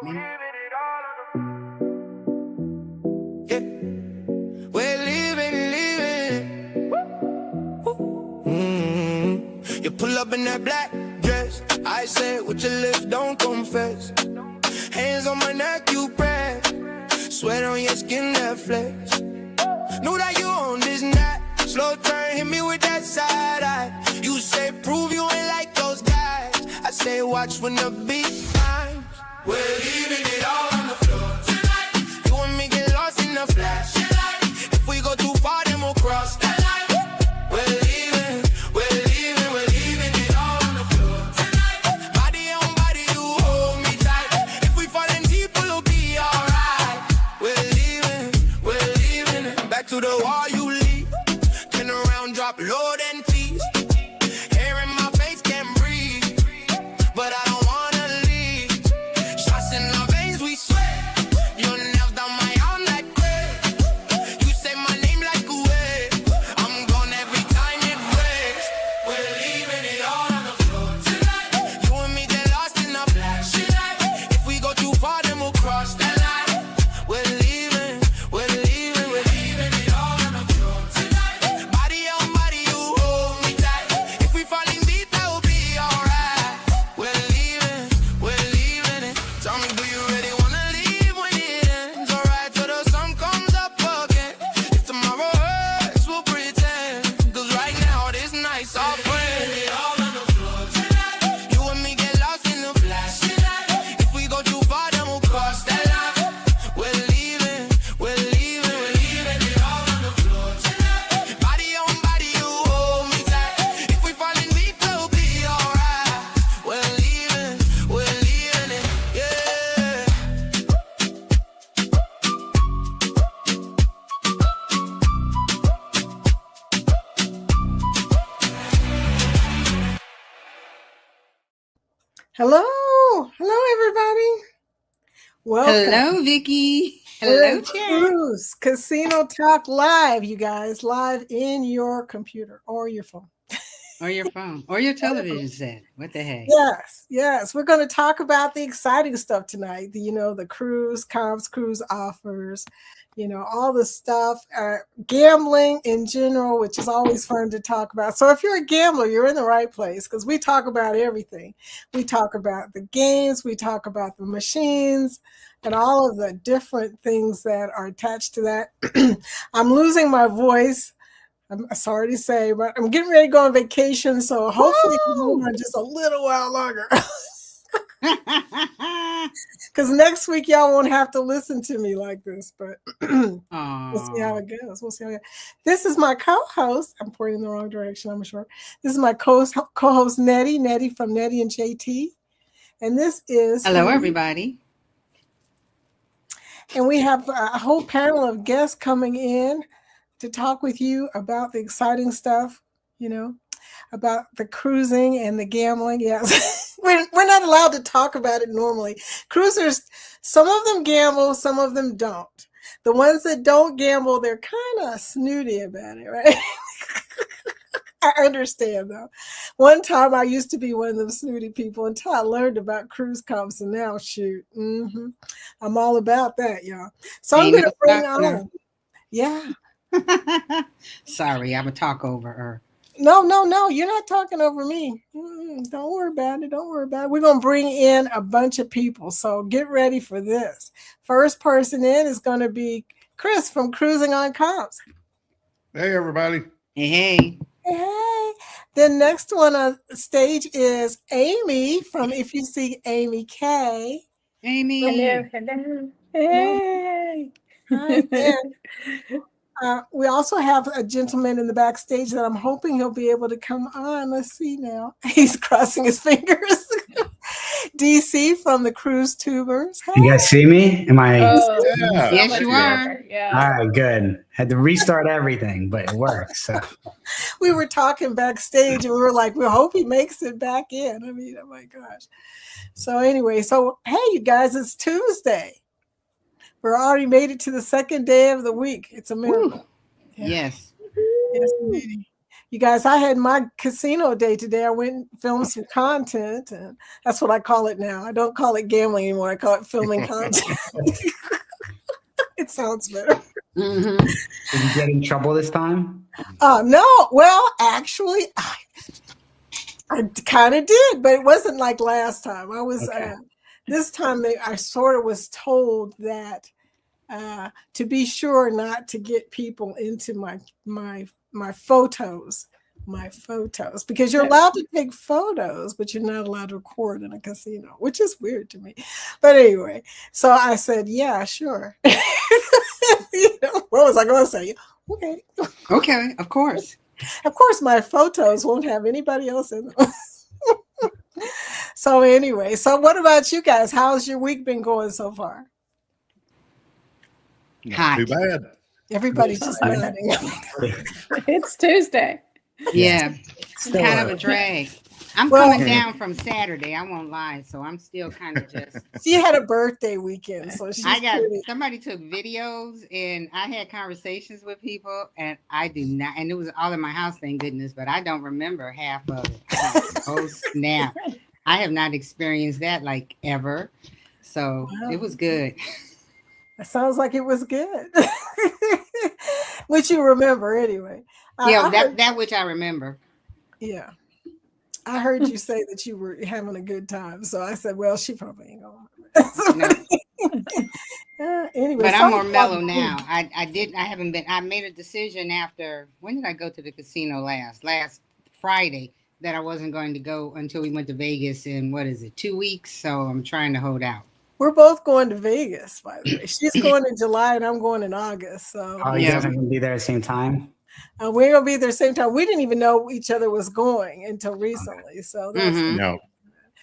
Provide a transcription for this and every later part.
Maybe. Yeah, we're leaving. You pull up in that black dress. I said, with your lips, don't confess. Hands on my neck, you press. Sweat on your skin, that flex. Know that you on this night. Slow turn, hit me with that side eye. You say, prove you ain't like those guys. I say, watch when the beat climbs. We're leaving it all on the floor tonight. You and me get lost in the flash. If we go too far, then we'll cross that line. We're leaving it all on the floor tonight. Body on body, you hold me tight. If we fall in deep, we'll be alright. We're leaving it. Back to the wall you leave. Turn around, drop low, then tease. Hair in my face, can't breathe. But I don't wanna leave. Shots in our veins, we sweat. Your nails down my arm like gray. You say my name like a wave. I'm gone every time it breaks. We're leaving it all on the floor tonight. You and me get lost in the flash. If we go too far, then we'll cross that line. We're leaving it all on the floor tonight. Body on body, you hold me tight. If we fall in deep, that will be alright. We're leaving it. Tell me, do you really wanna leave when it ends? Alright, till the sun comes up again. If tomorrow hurts, we'll pretend. Cause right now, this night's our friend. It all on the floor tonight. You and me get lost in the flash. If we go too far, then we'll cross that line. We're leaving it all on the floor tonight. Body on body, you hold me tight. If we fall in deep, we'll be alright. We're leaving it, yeah. Hello, everybody. Welcome. Hello, Vicky. Hello, We're Chair. Cruise Casino Talk live, you guys, live in your computer or your phone. Or your phone. Or your television set. What the heck? Yes. We're going to talk about the exciting stuff tonight. The cruise, comps, cruise offers, all the stuff, gambling in general, which is always fun to talk about. So if you're a gambler, you're in the right place because we talk about everything. We talk about the games, we talk about the machines, and all of the different things that are attached to that. I'm losing my voice. I'm sorry to say, but I'm getting ready to go on vacation, so hopefully it can hold on just a little while longer. Because next week y'all won't have to listen to me like this, but we'll see how it goes. This is my co-host. I'm pointing in the wrong direction, I'm sure. This is my co-host Nettie from Nettie and JT. And this is... Hello, everybody. And we have a whole panel of guests coming in to talk with you about the exciting stuff, about the cruising and the gambling. Yes, we're not allowed to talk about it normally. Cruisers, some of them gamble, some of them don't. The ones that don't gamble, they're kind of snooty about it, right? I understand, though. One time I used to be one of them snooty people until I learned about cruise comps, and now, shoot, I'm all about that, y'all. So I'm going to bring on. Yeah. Sorry, I would talk over her. No, you're not talking over me. Don't worry about it. We're going to bring in a bunch of people, so get ready for this. First person in is going to be Chris from Cruising on Comps. Hey, everybody. Hey. The next one on stage is Amy from If You See Amy K. Amy. Hello. Hey. Hi. We also have a gentleman in the backstage that I'm hoping he'll be able to come on. Let's see now. He's crossing his fingers. DC from the Cruise Tubers. Hey. You guys see me? Am I? Yeah. Yes, you are. Yeah. All right, good. Had to restart everything, but it works. So. We were talking backstage and we were like, we hope he makes it back in. I mean, oh my gosh. So anyway, hey, you guys, it's Tuesday. We're already made it to the second day of the week. It's a miracle. Yeah. Yes. Yes, indeed. You guys, I had my casino day today. I went and filmed some content, and that's what I call it now. I don't call it gambling anymore. I call it filming content. It sounds better. Mhm. Did you get in trouble this time? No, well, actually, I kind of did, but it wasn't like last time. I was Okay. this time. I sort of was told that to be sure not to get people into my photos, because you're allowed to take photos, but you're not allowed to record in a casino, which is weird to me. But anyway, so I said, yeah, sure. What was I going to say? Okay. Okay, of course. Of course, my photos won't have anybody else in them. So anyway, so what about you guys? How's your week been going so far? Not too bad. Everybody's just nodding. It's Tuesday. Yeah, Still kind of a up. drag. I'm Well- coming down from Saturday. I won't lie, so I'm still kind of just. She had a birthday weekend, so she's pretty. Somebody took videos, and I had conversations with people, and I do not. And it was all in my house, thank goodness. But I don't remember half of it. Oh snap! I have not experienced that like ever. So Wow. it was good. It sounds like it was good. Which you remember anyway. Yeah, I heard- that which I remember. yeah. I heard you say that you were having a good time. So I said, well, she probably ain't going. No. Anyway, But I'm more something mellow about- now. I made a decision after, when did I go to the casino last Friday, that I wasn't going to go until we went to Vegas in, 2 weeks? So I'm trying to hold out. We're both going to Vegas, by the way. She's going in July and I'm going in August. So Oh, you Yeah. guys aren't going to be there at the same time? we're going to be there same time. We didn't even know each other was going until recently. So that's Mhm. No.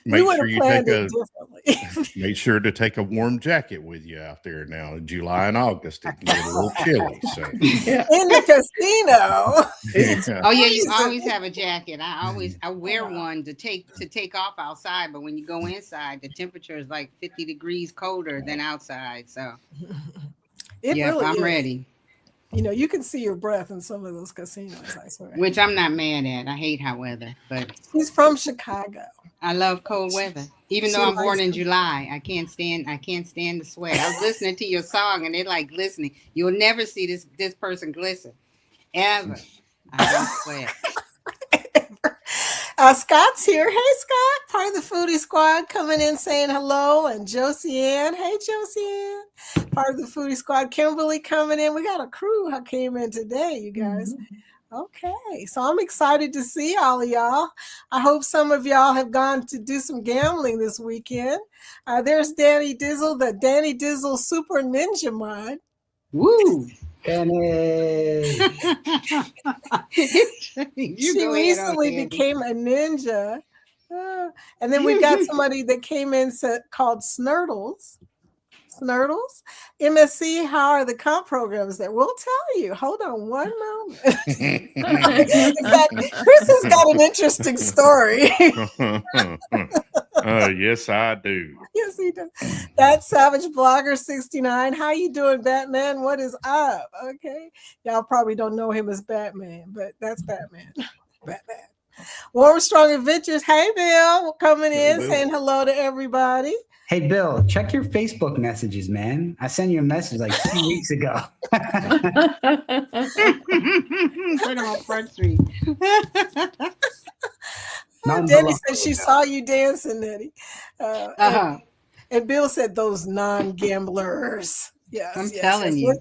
we Make would sure have you planned take it differently. make sure to take a warm jacket with you out there now. In July and August, it can get a little chilly. So In the casino. yeah. Oh yeah, you always have a jacket. I wear one to take off outside, but when you go inside, the temperature is like 50 degrees colder than outside. So It yeah, really I'm is. ready. You can see your breath in some of those casinos, I swear. Which I'm not mad at. I hate hot weather, but She's from Chicago. I love cold weather. Even She though I'm likes born in it. July, I can't stand the sweat. I was listening to your song and they're like glistening. You'll never see this person glisten. Ever. I don't sweat. Scott's here. Hey, Scott, part of the Foodie Squad, coming in saying hello. And Josie Ann. Hey, Josie Ann, part of the Foodie Squad. Kimberly coming in. We got a crew who came in today, you guys. Okay, so I'm excited to see all of y'all. I hope some of y'all have gone to do some gambling this weekend. There's Danny Dizzle, the Danny Dizzle Super Ninja Mod. Woo! Dennis! She recently became a ninja. And then we got somebody that came in called Snurdles. Snurdles. MSC, how are the comp programs there? We'll tell you. Hold on one moment. In fact, Chris has got an interesting story. Yes, I do. Yes, he does. That's Savage Blogger 69. How you doing, Batman? What is up? Okay. Y'all probably don't know him as Batman, but that's Batman. Batman. Warm Strong Adventures. Hey, Bill, coming in, Bill. saying hello to everybody. Hey, Bill, check your Facebook messages, man. I sent you a message like 2 weeks ago. Put him on Front Street. Not Denny below. said she saw you dancing, Nettie. And Bill said those non-gamblers. Yes, I'm yes, telling yes. you.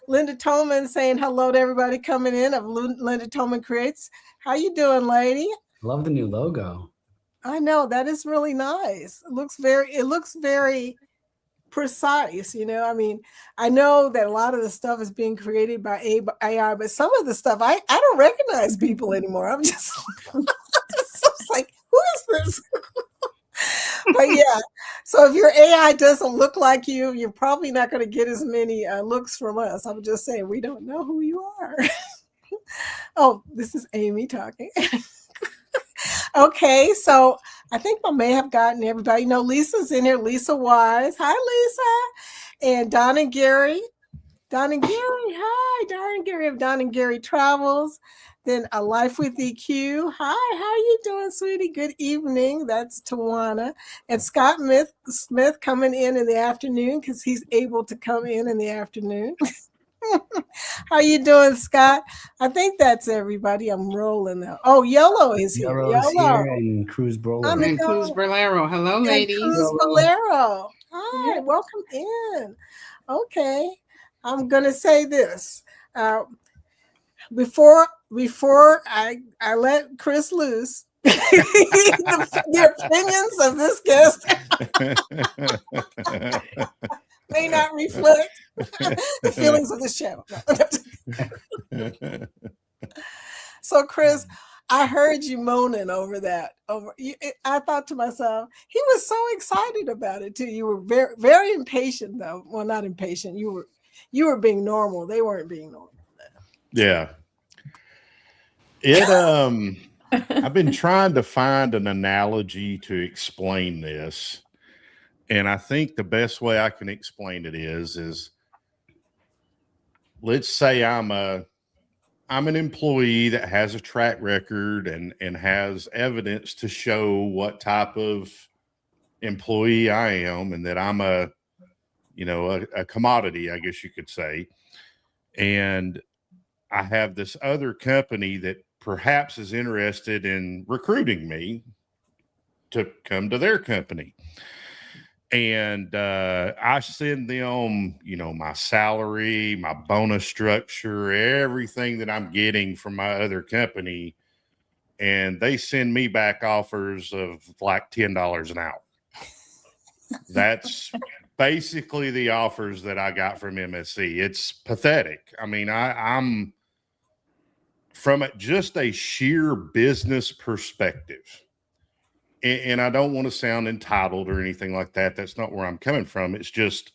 Linda Tolman saying hello to everybody coming in of Linda Tolman Creates. How you doing, lady? Love the new logo. I know that is really nice. It looks very precise. I mean, I know that a lot of the stuff is being created by AI, but some of the stuff I don't recognize people anymore. I'm just like, who is this? But yeah, so if your AI doesn't look like you, you're probably not going to get as many looks from us. I'm just saying, we don't know who you are. Oh, this is Amy talking. Okay, so I think I may have gotten everybody. Lisa's in here. Lisa Wise. Hi, Lisa. And Don and Gary. Don and Gary. Hi, Don and Gary of Don and Gary Travels. Then A Life with EQ. Hi, how are you doing, sweetie? Good evening. That's Tawana. And Scott Smith coming in the afternoon because he's able to come in the afternoon. How you doing, Scott? I think that's everybody. I'm rolling now. Oh, Yellow is here. Yellow's here and Cruz Bro. And Cruz Bolero. Hello, And ladies. Cruz Bolero. Hi, welcome in. Okay, I'm gonna say this before I let Chris loose. the opinions of this guest may not reflect the feelings of this channel. So, Chris, I heard you moaning over that. I thought to myself, he was so excited about it too. You were very, very impatient, though. Well, not impatient. You were being normal. They weren't being normal. Yeah. I've been trying to find an analogy to explain this. And I think the best way I can explain it is let's say I'm an employee that has a track record and has evidence to show what type of employee I am, and that I'm a commodity, I guess you could say. And I have this other company that perhaps is interested in recruiting me to come to their company. And I send them, my salary, my bonus structure, everything that I'm getting from my other company. And they send me back offers of like $10 an hour. That's basically the offers that I got from MSC. It's pathetic. I mean, I'm from just a sheer business perspective. And I don't want to sound entitled or anything like that. That's not where I'm coming from. It's just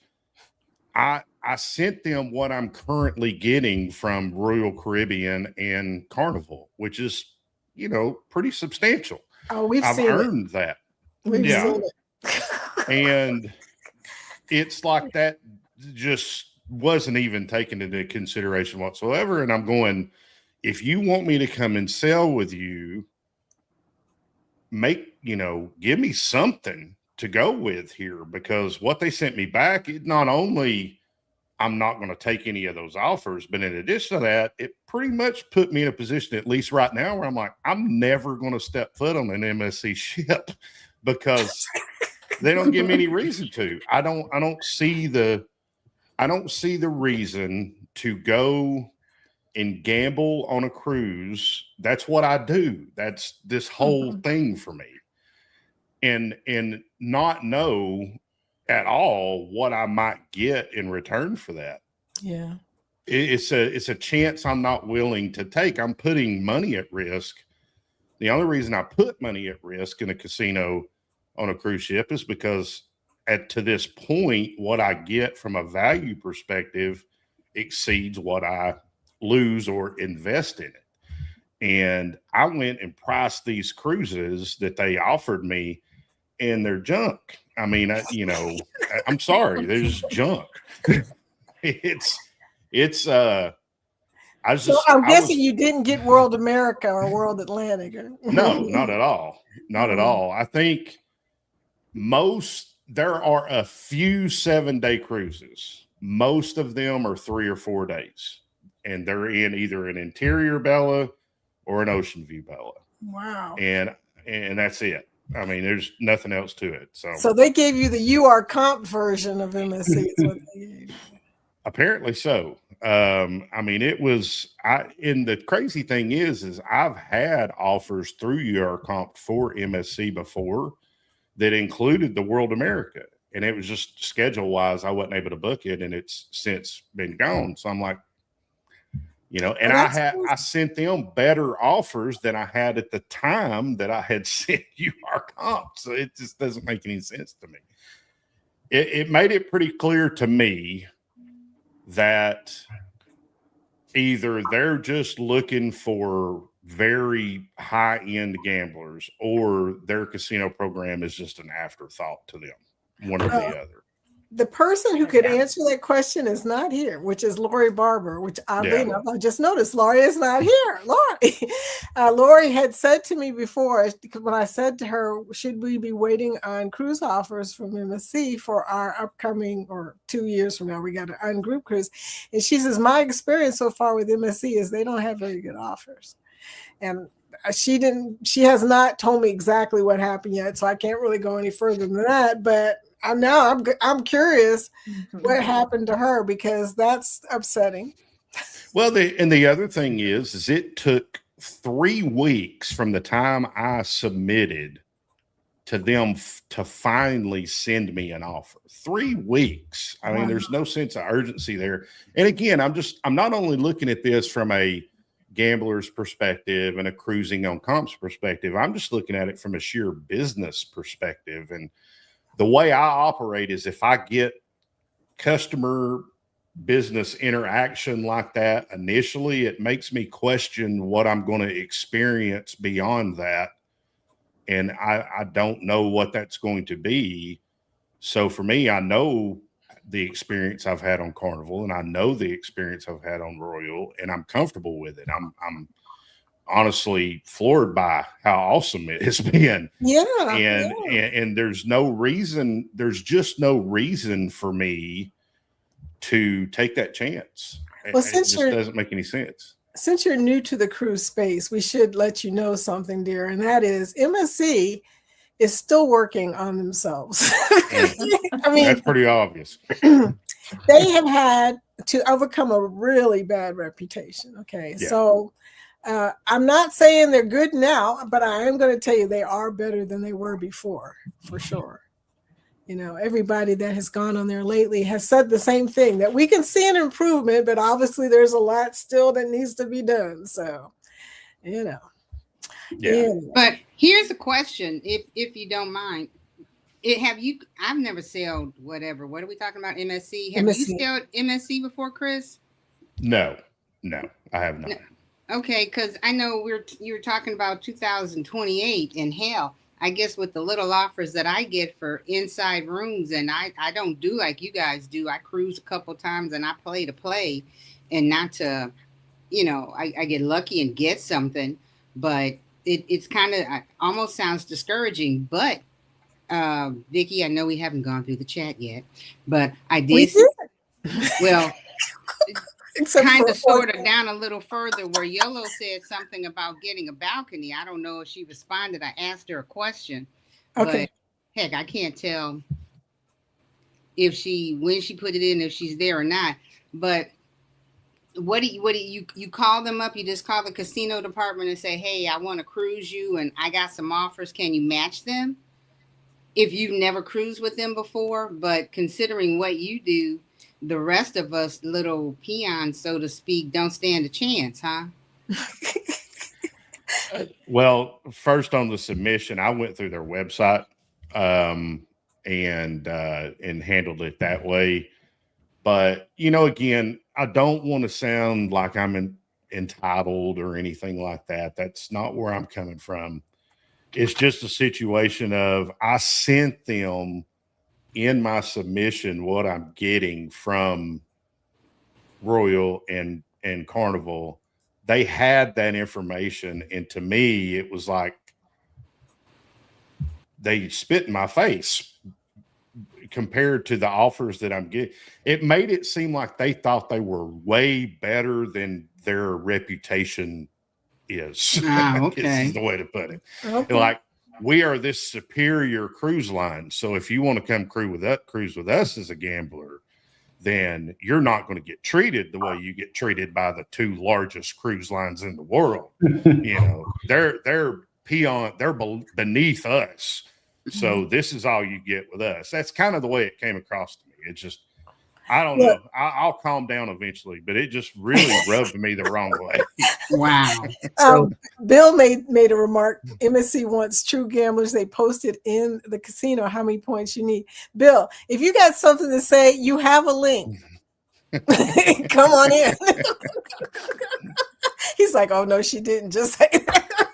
I sent them what I'm currently getting from Royal Caribbean and Carnival, which is, pretty substantial. Oh, I've earned that. We've seen it. And it's like that just wasn't even taken into consideration whatsoever. And I'm going, if you want me to come and sell with you, give me something to go with here, because what they sent me back, it not only I'm not going to take any of those offers, but in addition to that, it pretty much put me in a position, at least right now, where I'm like, I'm never going to step foot on an MSC ship because they don't give me any reason to. I don't see the reason to go and gamble on a cruise. That's what I do. That's this whole thing for me. And not know at all what I might get in return for that. Yeah. It's a chance I'm not willing to take. I'm putting money at risk. The only reason I put money at risk in a casino on a cruise ship is because to this point, what I get from a value perspective exceeds what I lose or invest in it. And I went and priced these cruises that they offered me, and they're junk. I mean, I'm sorry, they're just junk. I'm guessing you didn't get World America or World Atlantic. No, not at all. Not at all. I think there are a few 7-day cruises. Most of them are 3 or 4 days, and they're in either an interior Bella or an ocean view Bella. Wow. And that's it. I mean, there's nothing else to it. So they gave you the UR comp version of MSC. Is what they gave you. Apparently so. And the crazy thing is I've had offers through UR comp for MSC before that included the World America, and it was just schedule wise, I wasn't able to book it, and it's since been gone. So I'm like, and I sent them better offers than I had at the time that I had sent UR comp. So it just doesn't make any sense to me. It made it pretty clear to me that either they're just looking for very high-end gamblers, or their casino program is just an afterthought to them, one or the other. the person who could answer that question is not here, which is Lori Barber, which oddly enough, I just noticed Lori is not here. Lori. Lori had said to me before, when I said to her, should we be waiting on cruise offers from MSC for our upcoming, or 2 years from now, we got an ungroup cruise. And she says, my experience so far with MSC is they don't have very good offers. And she has not told me exactly what happened yet, so I can't really go any further than that, but I'm curious what happened to her, because that's upsetting. Well, the other thing is it took 3 weeks from the time I submitted to them to finally send me an offer. 3 weeks. I mean, there's no sense of urgency there. And again, I'm not only looking at this from a gambler's perspective and a cruising on comps perspective. I'm just looking at it from a sheer business perspective. And the way I operate is if I get customer business interaction like that initially, it makes me question what I'm going to experience beyond that. And I don't know what that's going to be. So for me, I know the experience I've had on Carnival, and I know the experience I've had on Royal, and I'm comfortable with it. I'm honestly floored by how awesome it has been. And there's just no reason for me to take that chance. Well, it just doesn't make any sense. Since you're new to the cruise space, we should let you know something, dear, and that is MSC is still working on themselves. I mean, that's pretty obvious. They have had to overcome a really bad reputation. Okay. Yeah. So I'm not saying they're good now, but I am going to tell you they are better than they were before, for sure. You know, everybody that has gone on there lately has said the same thing, that we can see an improvement, but obviously there's a lot still that needs to be done. So, you know. Yeah. But here's a question, if you don't mind. I've never sailed whatever. What are we talking about? MSC? Have you sailed MSC before, Chris? No, I have not. No. Okay, because I know you were talking about 2028, and hell, I guess with the little offers that I get for inside rooms, and I don't do like you guys do. I cruise a couple times and I play to play, and not to, I get lucky and get something, but it's kind of almost sounds discouraging. But Vicky, I know we haven't gone through the chat yet, but I did. Well, kind of sort of down a little further where Yolo said something about getting a balcony. I don't know if she responded. I asked her a question. Okay. But heck, I can't tell when she put it in, if she's there or not. But what do you call them up? You just call the casino department and say, hey, I want to cruise you and I got some offers. Can you match them? If you've never cruised with them before, but considering what you do, the rest of us little peons, so to speak, don't stand a chance, huh? Well, first on the submission, I went through their website and handled it that way. But, again, I don't want to sound like I'm entitled or anything like that. That's not where I'm coming from. It's just a situation of I sent them in my submission what I'm getting from Royal and Carnival. They had that information, and to me it was like they spit in my face compared to the offers that I'm getting. It made it seem like they thought they were way better than their reputation is. Okay. Is the way to put it. Okay. Like, we are this superior cruise line. So if you want to come cruise with us as a gambler, then you're not going to get treated the way you get treated by the 2 largest cruise lines in the world. They're beneath us. So this is all you get with us. That's kind of the way it came across to me. It's just, I don't know. I'll calm down eventually, but it just really rubbed me the wrong way. Wow. Bill made a remark. MSC wants true gamblers. They posted in the casino how many points you need. Bill, if you got something to say, you have a link. Come on in. He's like, oh no, she didn't just say that.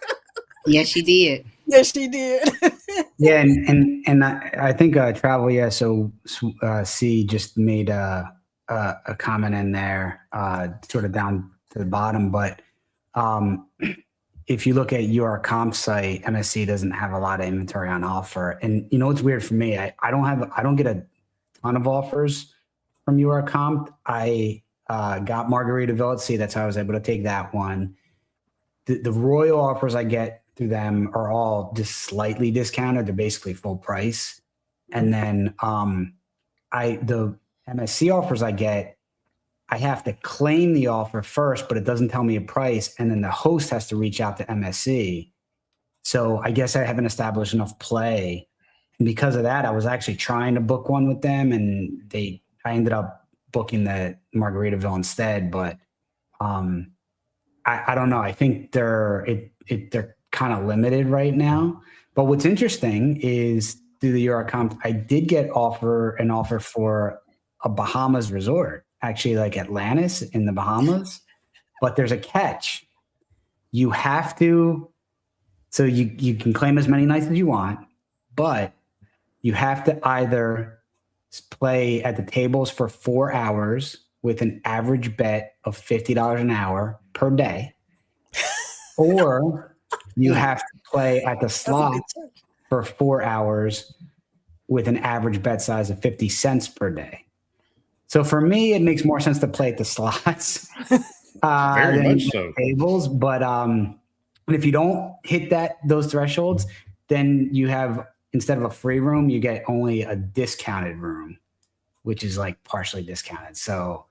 Yes, she did. Yes, she did. Yeah, and I think Travel C just made a comment in there, sort of down to the bottom. But if you look at your comp site, MSC doesn't have a lot of inventory on offer. And you know what's weird for me? I don't get a ton of offers from UR Comp. I got Margaritaville at Sea. That's how I was able to take that one. The Royal offers I get through them are all just slightly discounted. They're basically full price. And then the MSC offers I get, I have to claim the offer first, but it doesn't tell me a price. And then the host has to reach out to MSC. So I guess I haven't established enough play. And because of that, I was actually trying to book one with them, and I ended up booking the Margaritaville instead. But I don't know. I think they're kind of limited right now. But what's interesting is through the Eurocomp, I did get an offer for a Bahamas resort, actually like Atlantis in the Bahamas. But there's a catch. You have to, so you can claim as many nights as you want, but you have to either play at the tables for 4 hours with an average bet of $50 an hour per day, or you have to play at the slots for 4 hours with an average bet size of 50 cents per day. So for me, it makes more sense to play at the slots Very than much so. tables. But if you don't hit those thresholds, then you have, instead of a free room, you get only a discounted room, which is like partially discounted. So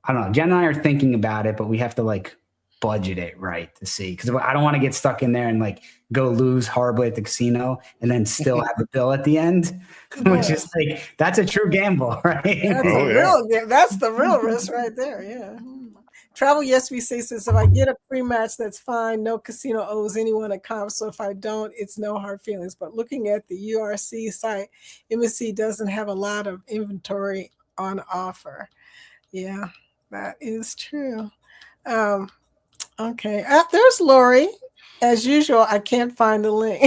I don't know. Jen and I are thinking about it, but we have to like budget it right to see, because I don't want to get stuck in there and like go lose horribly at the casino and then still have a bill at the end, which is like, that's a true gamble, right? That's the real risk right there. Yeah. Travel Yes We Say says, if I get a free match, that's fine. No casino owes anyone a comp. So if I don't, it's no hard feelings. But looking at the URC site, MSC doesn't have a lot of inventory on offer. Yeah, that is true. Okay. There's Lori. As usual, I can't find the link.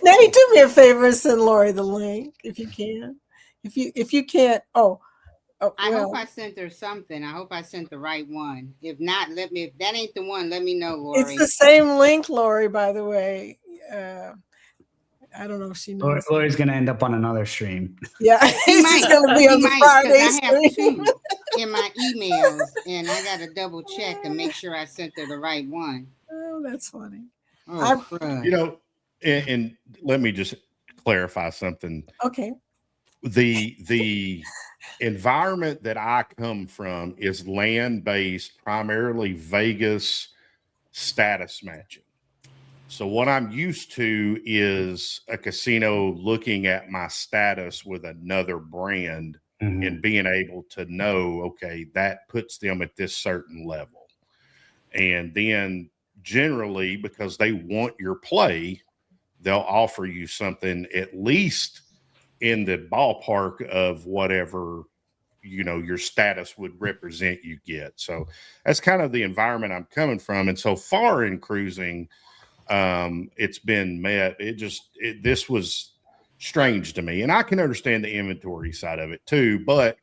Now you do me a favor and send Lori the link if you can. If you can't, I hope I sent her something. I hope I sent the right one. If not, if that ain't the one, let me know, Lori. It's the same link, Lori, by the way. I don't know if she knows. Lori's going to end up on another stream. Yeah, She's going to be on the Friday I have stream. 2 in my emails, and I got to double check and make sure I sent her the right one. Oh, that's funny. Oh, and let me just clarify something. Okay. The environment that I come from is land-based, primarily Vegas status matching. So what I'm used to is a casino looking at my status with another brand and being able to know, okay, that puts them at this certain level. And then generally, because they want your play, they'll offer you something at least in the ballpark of whatever, your status would represent you get. So that's kind of the environment I'm coming from. And so far in cruising, it's been met. This was strange to me, and I can understand the inventory side of it too, but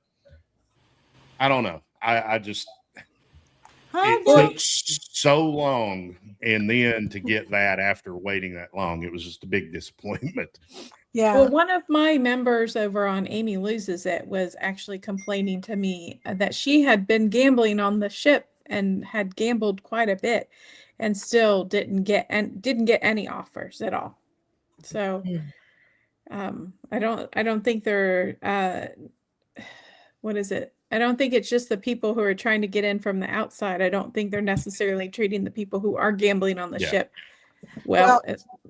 I don't know. It took so long, and then to get that after waiting that long, it was just a big disappointment. Yeah. Well, one of my members over on Amy Loses It was actually complaining to me that she had been gambling on the ship and had gambled quite a bit and still didn't get any offers at all. So I don't think they're what is it? I don't think it's just the people who are trying to get in from the outside. I don't think they're necessarily treating the people who are gambling on the ship well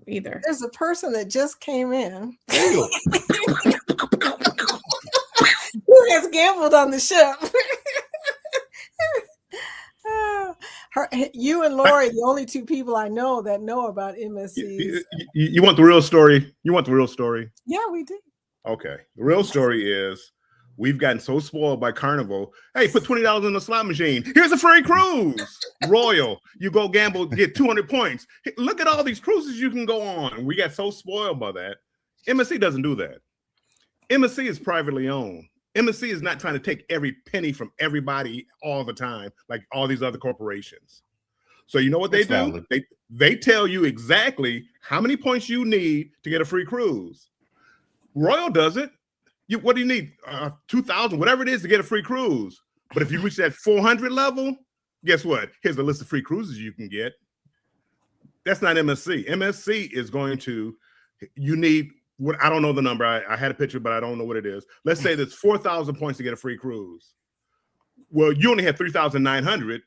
either. There's a person that just came in Ew. who has gambled on the ship. You and Lori, the only 2 people I know that know about MSCs. You want the real story? You want the real story? Yeah, we do. Okay. The real story is We've gotten so spoiled by Carnival. Hey, put $20 in the slot machine. Here's a free cruise. Royal, you go gamble, get 200 points. Hey, look at all these cruises you can go on. We got so spoiled by that. MSC doesn't do that. MSC is privately owned. MSC is not trying to take every penny from everybody all the time, like all these other corporations. So you know what they do? They tell you exactly how many points you need to get a free cruise. Royal does it. What do you need? 2,000, whatever it is to get a free cruise. But if you reach that 400 level, guess what? Here's a list of free cruises you can get. That's not MSC. MSC is going to, you need, what I don't know the number. I had a picture, but I don't know what it is. Let's say there's 4,000 points to get a free cruise. Well, you only have 3,900.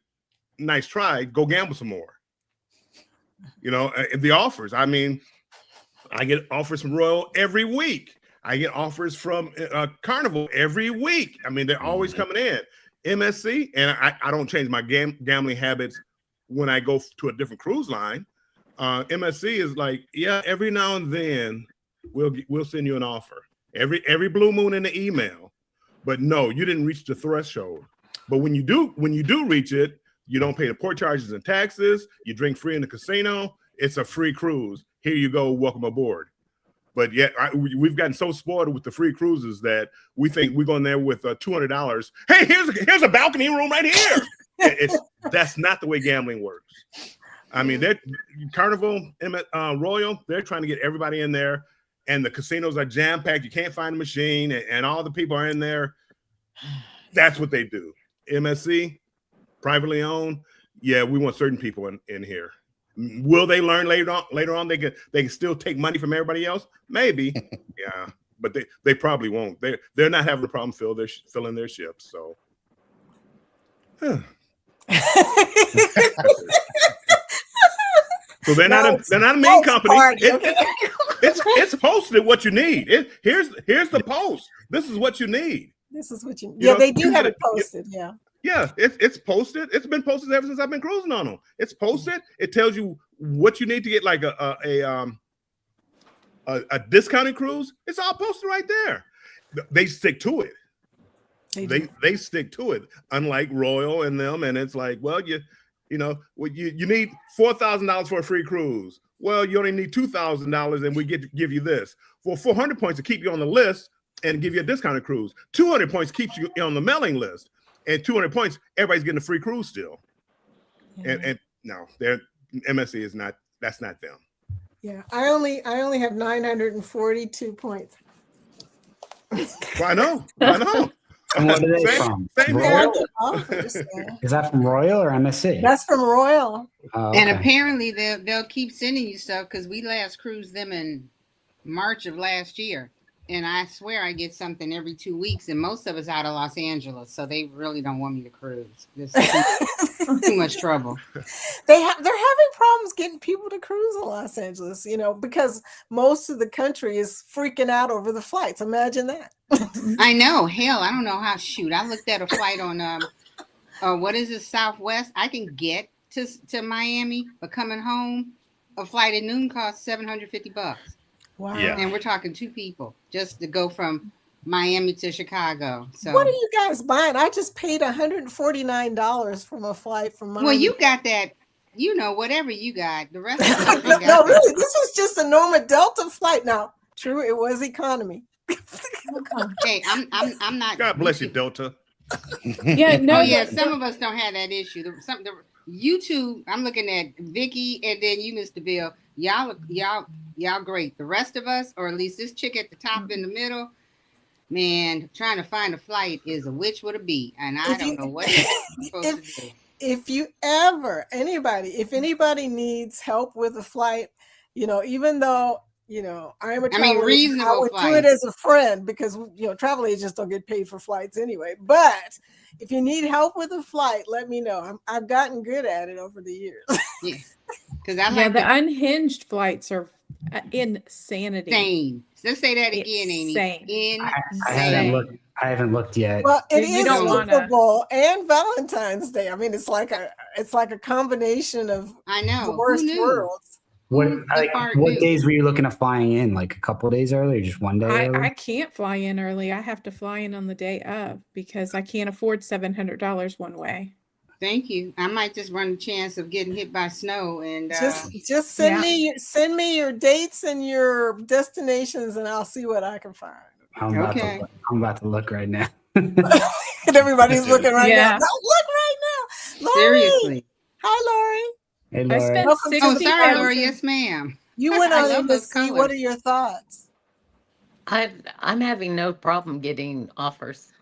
Nice try. Go gamble some more. You know, the offers. I mean, I get offers from Royal every week. I get offers from Carnival every week. I mean, they're always coming in. MSC, and I don't change my gambling habits when I go to a different cruise line. MSC is like, yeah, every now and then we'll send you an offer. Every blue moon in the email. But no, you didn't reach the threshold. But when you do reach it, you don't pay the port charges and taxes. You drink free in the casino. It's a free cruise. Here you go. Welcome aboard. But yet we've gotten so spoiled with the free cruises that we think we're going there with $200. Hey, here's a balcony room right here. That's not the way gambling works. I mean, Carnival, Royal, they're trying to get everybody in there, and the casinos are jam packed. You can't find a machine, and all the people are in there. That's what they do. MSC, privately owned. Yeah, we want certain people in here. Will they learn later on? They can still take money from everybody else. Maybe, yeah, but they probably won't. They're not having a problem filling their ships. So, so they're not a main company. It's posted what you need. Here's the post. This is what you need. This is what you. Yeah, they do have it posted. Yeah. Yeah, it's posted. It's been posted ever since I've been cruising on them. It's posted. It tells you what you need to get, like a discounted cruise. It's all posted right there. They stick to it. They stick to it. Unlike Royal and them, and it's like, well, you need $4,000 for a free cruise. Well, you only need $2,000, and we give you this for 400 points to keep you on the list and give you a discounted cruise. 200 points keeps you on the mailing list. And 200 points, everybody's getting a free cruise still. Yeah. And no, MSC is not. That's not them. Yeah, I only have 942 points. Well, I know. And what are they from? Royal? Is that from Royal or MSC? That's from Royal. Oh, okay. And apparently they'll keep sending you stuff because we last cruised them in March of last year. And I swear I get something every 2 weeks, and most of it's out of Los Angeles, so they really don't want me to cruise. There's too much trouble. They're having problems getting people to cruise in Los Angeles, because most of the country is freaking out over the flights. Imagine that. I know. Hell, I don't know how. Shoot, I looked at a flight on what is it, Southwest? I can get to Miami, but coming home, a flight at noon costs $750. Wow. Yeah. And we're talking 2 people just to go from Miami to Chicago. So what are you guys buying? I just paid $149 from a flight from Miami. Well, you got that, whatever you got. The rest of us got. No, really, this was just a normal Delta flight. Now, true, it was economy. Hey, I'm not. God bless you, Delta. Yeah, no, yeah. Some of us don't have that issue. You two, I'm looking at Vicky and then you, Mr. Bill. Y'all great. The rest of us, or at least this chick at the top in the middle, man, trying to find a flight is a witch with a bee, and I don't know what it's supposed to do. If anybody needs help with a flight, even though I'm a travel agent, I would do it as a friend because travel agents don't get paid for flights anyway. But if you need help with a flight, let me know. I've gotten good at it over the years. Yeah. Because the unhinged flights are insanity. Insane. Let's say that again, Amy. Insane. I haven't looked yet. Well, it is Super Bowl and Valentine's Day. I mean, it's like a combination of the worst worlds. What Good part what too. days were you looking at flying in? Like a couple days early, or just one day I early? can't fly in early. I have to fly in on the day of because I can't afford $700 one way. Thank you. I might just run the chance of getting hit by snow and Just send me your dates and your destinations, and I'll see what I can find. I'm about Okay. I'm about to look right now. And everybody's looking right Yeah. now. Don't look right now. Lori. seriously. Hi, Hey, I Laura. spent Welcome to Oh, the sorry, 60,000. Laura. Yes, ma'am. Lori. You went I on love those MSC. What colors. are your thoughts? I'm having no problem getting offers,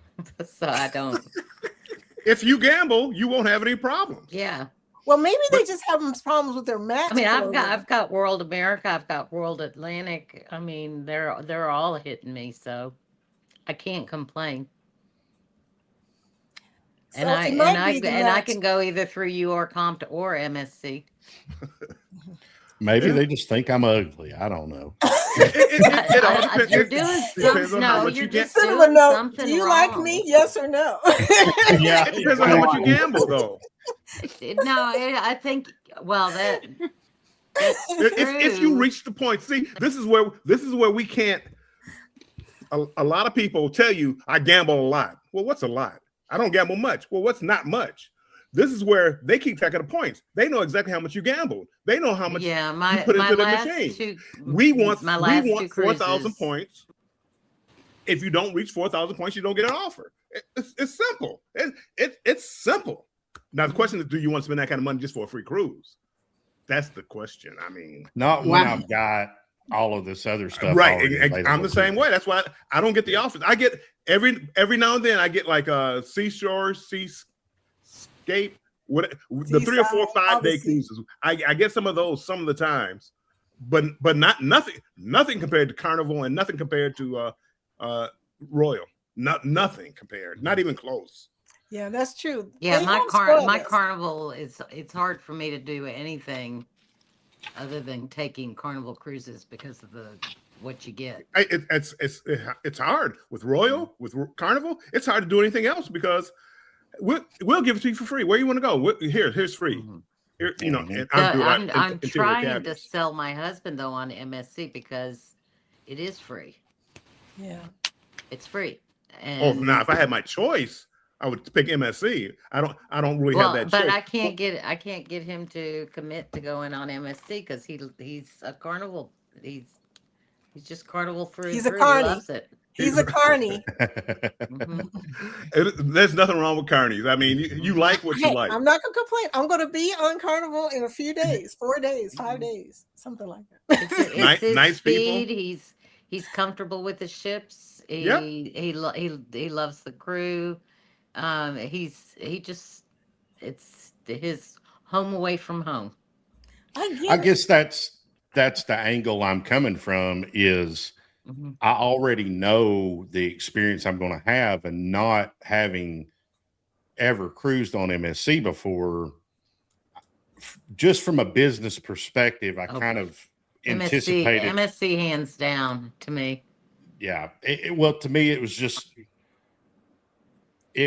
so I don't. If you gamble, you won't have any problems. Yeah, Well, maybe they just have problems with their match. I mean, program. I've got World America, I've got World Atlantic. I mean, they're all hitting me, so I can't complain. So And it might be the I match. can go either through you or Compt or MSC. Maybe Yeah. they just think I'm ugly. I don't know. It all depends. You're It doing depends on how no, much you're you get. just Send them doing a note. something Do you wrong. like me? Yes or no? Yeah. It depends on how much you gamble, though. I think that's If you true. reach the point, see, this is where we can't. A lot of people tell you I gamble a lot. Well, what's a lot? I don't gamble much. Well, what's not much? This is where they keep track of the points. They know exactly how much you gambled. They know how much Yeah, you put into the last machine. two, We want my last two 4,000 cruises. points. If you don't reach 4,000 points, you don't get an offer. It's simple. It's simple. Now the question is, do you want to spend that kind of money just for a free cruise? That's the question. I mean, Not when Wow. I've got all of this other stuff. right? already I'm available the to same me. way. That's why I don't get the offers. I get every now and then I get like a seashore, seascape, what the 3 or 4 Seaside, 5 day obviously. cruises. I get some of those some of the times, but nothing compared to Carnival and nothing compared to Royal. Nothing compared. Not even close. Yeah, that's true. Yeah, They my don't spoil us. Carnival it's hard for me to do anything other than taking Carnival cruises because of what you get. It's hard with Royal, with Carnival. It's hard to do anything else because we'll give it to you for free. Where you want to go? Here's free. Mhm. Here, you know, Mhm. and I'm interior trying to cabinets. sell my husband though on MSC because it is free. Yeah. It's free. Oh, And now if I had my choice, I would pick MSC. I don't really have that but choice. I can't get him to commit to going on MSC because he's a Carnival. He's just Carnival through. He's a through. carny. He loves it. He's a carny. Mhm. There's nothing wrong with carnies. I mean, you like what you Hey, like. I'm not gonna complain. I'm gonna be on Carnival in a few days, 4 days, 5 days, something like that. It's his Nice people. speed. He's comfortable with the ships. Yep. He loves the crew. It's his home away from home. I guess that's the angle I'm coming from is Mhm. I already know the experience I'm going to have, and not having ever cruised on MSC before, just from a business perspective, I Oh, kind of anticipated. MSC hands down to me. Yeah. Well, to me, it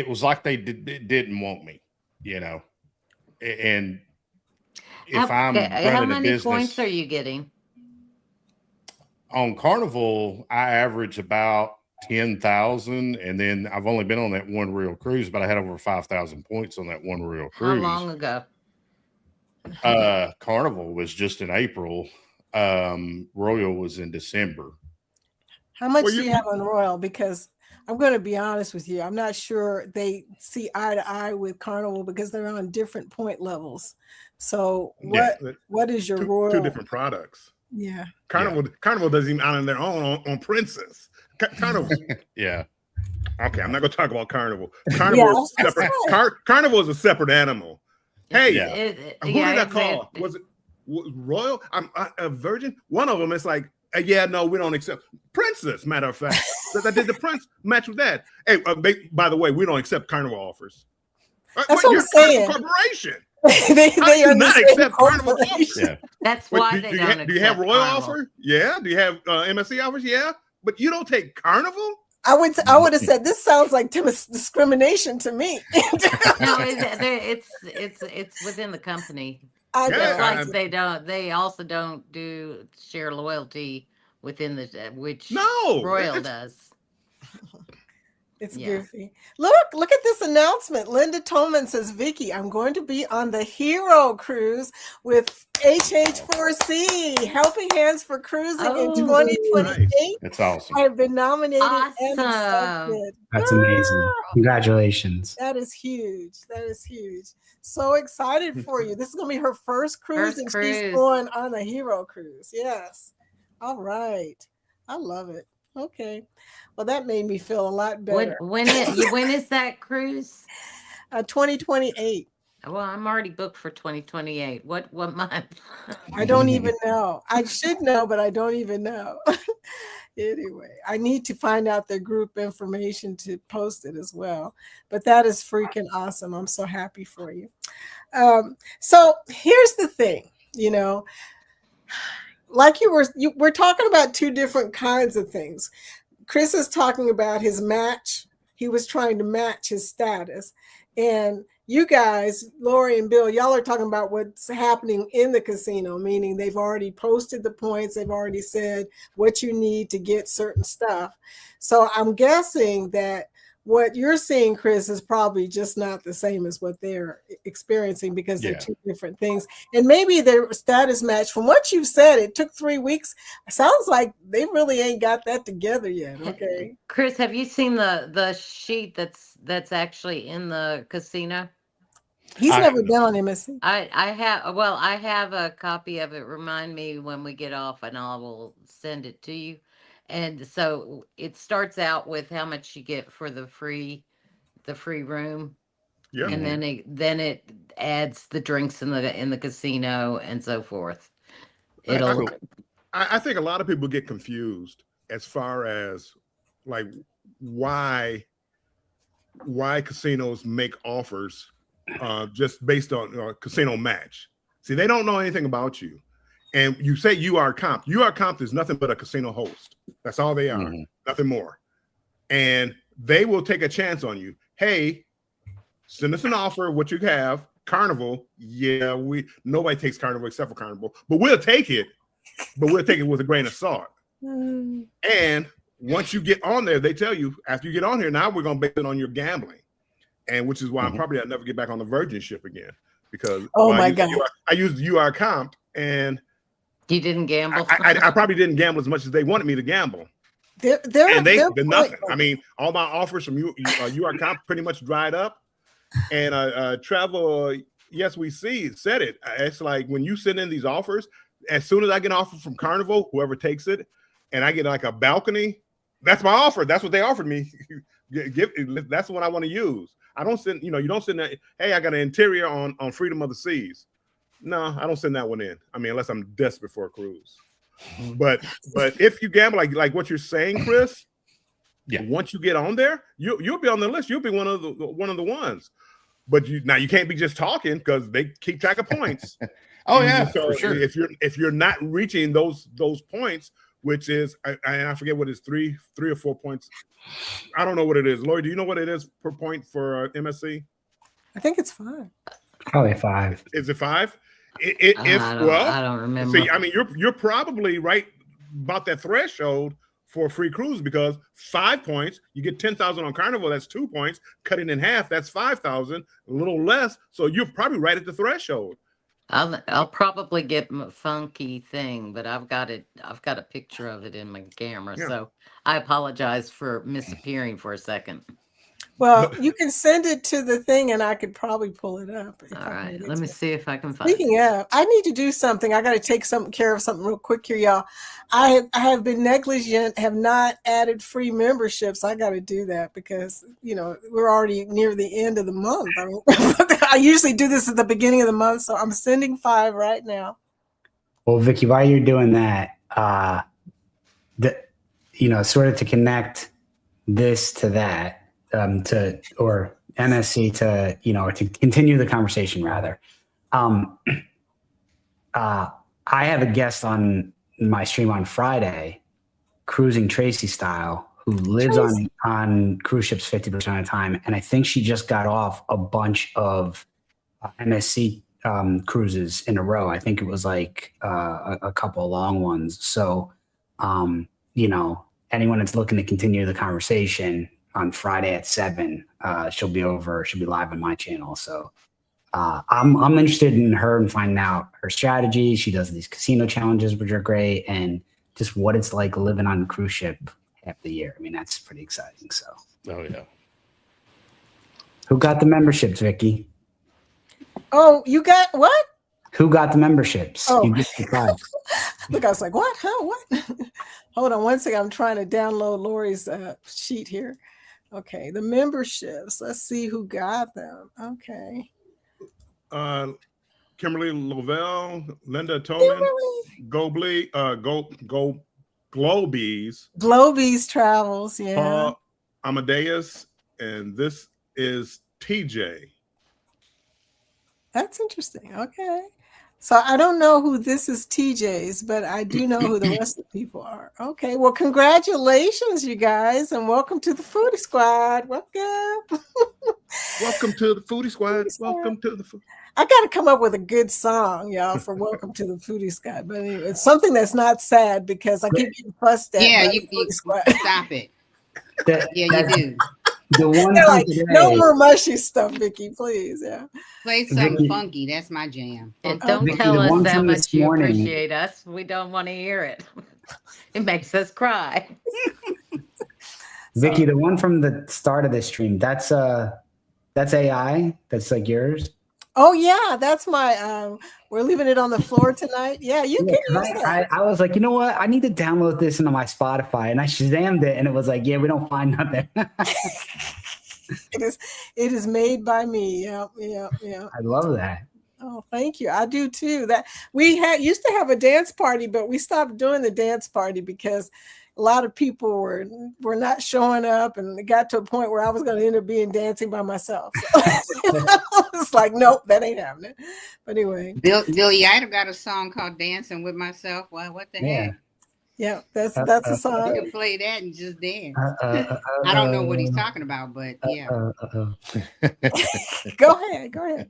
was like they didn't want me, you know, and if I'm how running a many business points are you getting? on Carnival, I average about 10,000, and then I've only been on that one real cruise, but I had over 5,000 points on that one real How cruise. long ago? Carnival was just in April. Royal was in December. How much Well, do you have on Royal? Because I'm going to be honest with you. I'm not sure they see eye to eye with Carnival because they're on different point levels. So what is your Royal? Two different products. Yeah. Carnival doesn't even honor their own on Princess. Carnival. Yeah. Okay, I'm not going to talk about Carnival. Carnival is separate. Carnival is a separate animal. Hey, Yeah. who did I call? Was it Royal? I'm a Virgin. One of them is like, yeah, no, we don't accept Princess. Matter of fact, I did the Prince match with that. Hey, by the way, we don't accept Carnival offers. That's what I'm saying. Corporation. they do not accept Carnival corporation. offers. Yeah. That's Wait, why do they don't. do you have accept Royal Carnival. offer? Yeah. Do you have MSC offers? Yeah. But you don't take Carnival? I would have said this sounds like discrimination to me. No, it's within the company. I Yeah, Just know. like they also don't do share loyalty within which No, Royal does. It's Yeah. goofy. Look at this announcement. Linda Tolman says, Vicky, I'm going to be on the Hero Cruise with HH4C, Helping Hands for Cruising in Oh, 2028. nice. That's awesome. I have been nominated and awesome. accepted. That's amazing. Girl, Congratulations. that is huge. That is huge. So excited for you. This is going to be her first cruise, First and she's cruise. going on the Hero Cruise. Yes. All right. I love it. Okay. Well, that made me feel a lot better. When is that cruise? 2028. Well, I'm already booked for 2028. What month? I don't even know. I should know, but I don't even know. Anyway, I need to find out their group information to post it as well. But that is freaking awesome. I'm so happy for you. So here's the thing, like we're talking about two different kinds of things. Chris is talking about his match. He was trying to match his status. And you guys, Lori and Bill, y'all are talking about what's happening in the casino, meaning they've already posted the points. They've already said what you need to get certain stuff. So I'm guessing that what you're seeing, Chris, is probably just not the same as what they're experiencing, because they're two different things. And maybe their status match, from what you've said, it took 3 weeks. Sounds like they really ain't got that together yet. Okay. Chris, have you seen the sheet that's actually in the casino? He's never been on MSC. I have a copy of it. Remind me when we get off and I will send it to you. And so it starts out with how much you get for the free room. Yeah. And then it adds the drinks in the casino and so forth. I think a lot of people get confused as far as like why casinos make offers just based on casino match. See, they don't know anything about you. And you say UR Comp. UR Comp is nothing but a casino host. That's all they are, nothing more. And they will take a chance on you. Hey, send us an offer of what you have. Carnival, yeah, nobody takes Carnival except for Carnival, but we'll take it. But we'll take it with a grain of salt. And once you get on there, they tell you after you get on here, now we're going to base it on your gambling, and which is why I'll never get back on the Virgin ship again, because I used UR Comp and you didn't gamble. I probably didn't gamble as much as they wanted me to gamble. They're nothing. I mean, all my offers from UR Comp pretty much dried up, and Travel, yes, we see said it. It's like when you send in these offers, as soon as I get an offer from Carnival, whoever takes it, and I get like a balcony, that's my offer. That's what they offered me. That's what I want to use. I don't send, you don't send that. Hey, I got an interior on Freedom of the Seas. No, I don't send that one in. I mean, unless I'm desperate for a cruise. But if you gamble like what you're saying, Chris, once you get on there, you'll be on the list. You'll be one of the ones. But you can't be just talking, because they keep track of points. Oh yeah, so for sure. If you're not reaching those points, which is I forget what is 3 or 4 points. I don't know what it is. Lori, do you know what it is per point for MSC? I think it's 5. Probably 5. Is it 5? I don't remember. See, I mean, you're probably right about that threshold for a free cruise, because 5 points, you get 10,000 on Carnival. That's 2 points. Cut it in half, that's 5,000. A little less. So you're probably right at the threshold. I'll probably get a funky thing, but I've got a picture of it in my camera. Yeah. So I apologize for misappearing for a second. Well, you can send it to the thing and I could probably pull it up. All right, let me see if I can find it. Speaking of, I need to do something. I got to take care of something real quick here, y'all. I have been negligent, have not added free memberships. I got to do that because, we're already near the end of the month. I mean, I usually do this at the beginning of the month, so I'm sending 5 right now. Well, Vicky, while you're doing that, sort of to connect this to that, or MSC to continue the conversation rather. I have a guest on my stream on Friday, Cruising Tracy style, who lives on cruise ships 50% of the time. And I think she just got off a bunch of MSC cruises in a row. I think it was like a couple of long ones. So, you know, anyone that's looking to continue the conversation on Friday at 7, she'll be live on my channel. So I'm interested in her and finding out her strategy. She does these casino challenges, which are great, and just what it's like living on a cruise ship half the year. I mean, that's pretty exciting. So, Oh yeah. who got the memberships, Vicky? Oh, you got what? Who got the memberships? Oh. You just decided. Look, I was like, what? Huh? What? Hold on one second. I'm trying to download Lori's sheet here. Okay, the memberships. Let's see who got them. Okay. Kimberly Lovell, Linda Toman, Globies, Globies Travels, yeah. Paul Amadeus, and this is TJ. That's interesting. Okay. So I don't know who this is TJ's, but I do know who the rest of the people are. Okay. Well, congratulations, you guys, and welcome to the Foodie Squad. Welcome. Welcome to the Foodie Squad. Welcome to the I got to come up with a good song, y'all, for Welcome to the Foodie Squad. But anyway, it's something that's not sad because I keep getting fussed at. Yeah, by you the Foodie Squad. stop it. That- Yeah, that- you do. The one They're from like, today, no more mushy stuff, Vicky, please. Yeah. Play something Vicky- funky. That's my jam. And Oh, don't Vicky, tell the us one how from this much you morning- appreciate us. We don't want to hear it. It makes us cry. Vicky, the one from the start of this stream, that's AI. That's like yours. Oh yeah, that's my. We're leaving it on the floor tonight. Yeah, you Yeah, can use that. I was like, you know what? I need to download this into my Spotify, and I Shazammed it, and it was like, yeah, we don't find nothing. It is made by me. Yeah. I love that. Oh, thank you. I do too. That we used to have a dance party, but we stopped doing the dance party because a lot of people were not showing up, and it got to a point where I was going to end up being dancing by myself. So it's like, nope, that ain't happening. But anyway, Billy Idol got a song called "Dancing with Myself." Well, what the Yeah. heck? yeah, that's a You song. can play that and just dance. I don't know what he's talking about, but yeah. Go ahead.